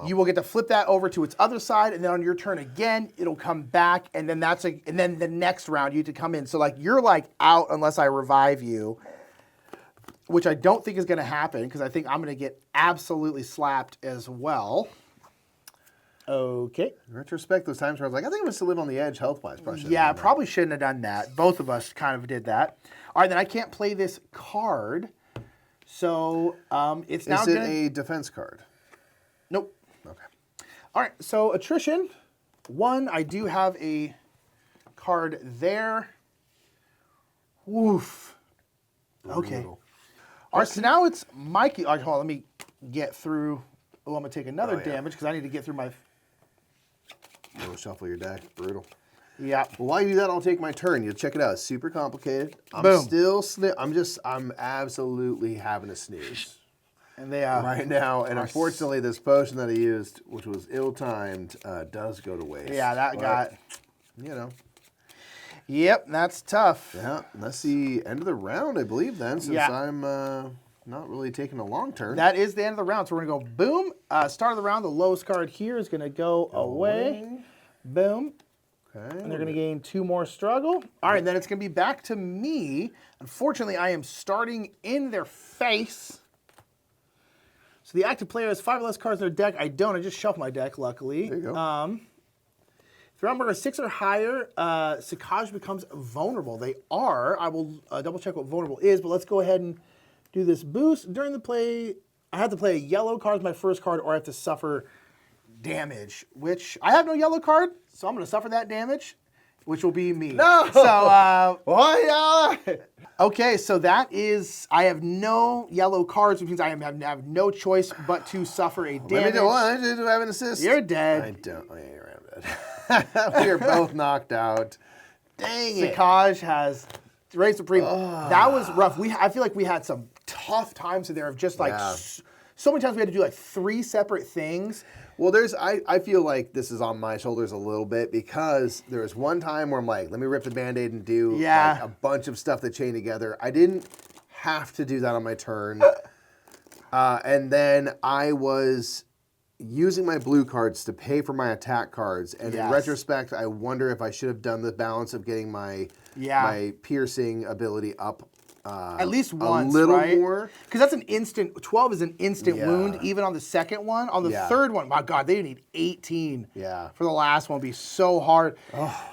S2: you will get to flip that over to its other side, and then on your turn again, it'll come back, and then and then the next round you have to come in. So you're out unless I revive you, which I don't think is going to happen, because I think I'm going to get absolutely slapped as well. Okay.
S1: In retrospect, those times where I was like, I think I'm going to still live on the edge health-wise.
S2: Probably shouldn't have done that. Both of us kind of did that. All right, then I can't play this card. So it's now
S1: Is it a defense card?
S2: Nope.
S1: Okay.
S2: All right, so attrition. 1, I do have a card there. Woof. Okay.
S1: Brutal.
S2: All right, so now it's Mikey. All right, hold on, let me get through. Oh, I'm going to take another damage because I need to get through my...
S1: You'll shuffle your deck. Brutal.
S2: Yeah.
S1: Well, while you do that, I'll take my turn. You'll check it out. It's super complicated. I'm
S2: Boom.
S1: still... I'm absolutely having a snooze.
S2: And they
S1: right now, and unfortunately, this potion that I used, which was ill-timed, does go to waste.
S2: Yeah, that got...
S1: You know.
S2: Yep, that's tough.
S1: Yeah, that's the end of the round, I believe, then, since I'm not really taking a long turn.
S2: That is the end of the round, so we're going to go boom. Start of the round, the lowest card here is going to go away. Boom.
S1: Okay.
S2: And they're going to gain 2 more struggle. All right, then it's going to be back to me. Unfortunately, I am starting in their face. So the active player has 5 less cards in their deck. I don't. I just shuffled my deck, luckily.
S1: There you go.
S2: If your number is 6 or higher, Sakaj becomes vulnerable. They are. I will double check what vulnerable is, but let's go ahead and do this boost. During the play, I have to play a yellow card as my first card, or I have to suffer damage, which I have no yellow card, so I'm going to suffer that damage, which will be me.
S1: No!
S2: So,
S1: Why?
S2: okay, so that is, I have no yellow cards, which means I have no choice but to suffer a damage.
S1: Do I have an assist?
S2: You're dead.
S1: I don't. Oh, yeah, you're dead. We are both knocked out. Dang it.
S2: Sakaj has Ray Supreme. That was rough. I feel like we had some tough times in there of just so many times we had to do like 3 separate things.
S1: Well, I feel like this is on my shoulders a little bit because there was one time where I'm like, let me rip the Band-Aid and do like, a bunch of stuff that chain together. I didn't have to do that on my turn. And then I was using my blue cards to pay for my attack cards. And in retrospect, I wonder if I should have done the balance of getting my piercing ability up
S2: at least once,
S1: a little
S2: right?
S1: more.
S2: Because that's an instant, 12 is an instant wound, even on the second one. On the third one, my God, they need 18 for the last one. It'd be so hard.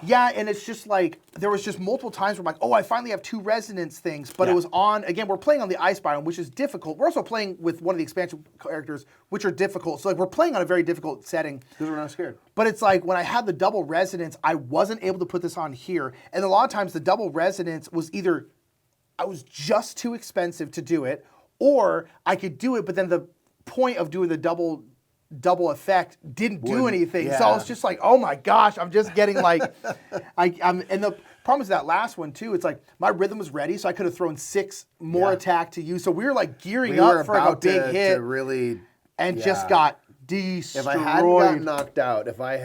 S2: Yeah, and it's just like, there was just multiple times where I'm like, oh, I finally have 2 resonance things, but it was on, again, we're playing on the ice biome, which is difficult. We're also playing with one of the expansion characters, which are difficult. So like, we're playing on a very difficult setting.
S1: Because we're not scared.
S2: But it's like, when I had the double resonance, I wasn't able to put this on here. And a lot of times the double resonance was either I was just too expensive to do it, or I could do it, but then the point of doing the double effect didn't do anything. So I was just like, oh my gosh, I'm just getting like, and the problem is that last one too, it's like my rhythm was ready, so I could have thrown 6 more attack to use. So we were like gearing up for like a big hit,
S1: to really,
S2: and just got destroyed.
S1: If I hadn't gotten knocked out, if I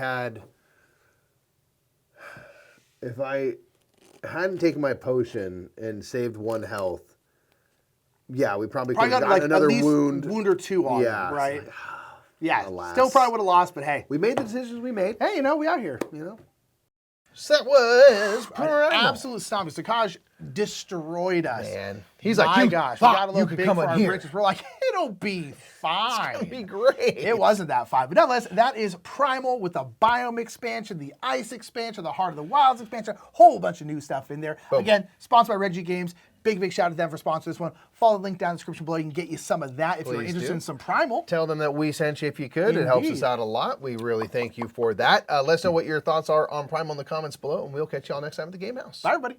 S1: hadn't taken my potion and saved 1 health, we probably could have gotten
S2: like
S1: another
S2: at least
S1: wound
S2: or 2 on them, right? Like,
S1: alas.
S2: Still probably would have lost, but hey.
S1: We made the decisions we made.
S2: Hey, we out here,
S3: So that was Primal.
S2: Absolute stomping. Sakaj destroyed us.
S3: Man. He's
S2: My
S3: like,
S2: gosh, we got a
S3: you
S2: little
S3: could
S2: big
S3: come
S2: for
S3: in
S2: our
S3: here.
S2: britches. We're like, it'll be fine.
S3: It'll be great.
S2: It wasn't that fine. But nonetheless, that is Primal with the Biome expansion, the Ice expansion, the Heart of the Wilds expansion, whole bunch of new stuff in there.
S3: Boom.
S2: Again, sponsored by Reggie Games. Big shout out to them for sponsoring this one. Follow the link down in the description below. You can get you some of that if you're interested in some Primal.
S3: Tell them that we sent you if you could. It helps us out a lot. We really thank you for that. Let us know what your thoughts are on Primal in the comments below, and we'll catch you all next time at the Game House.
S2: Bye, everybody.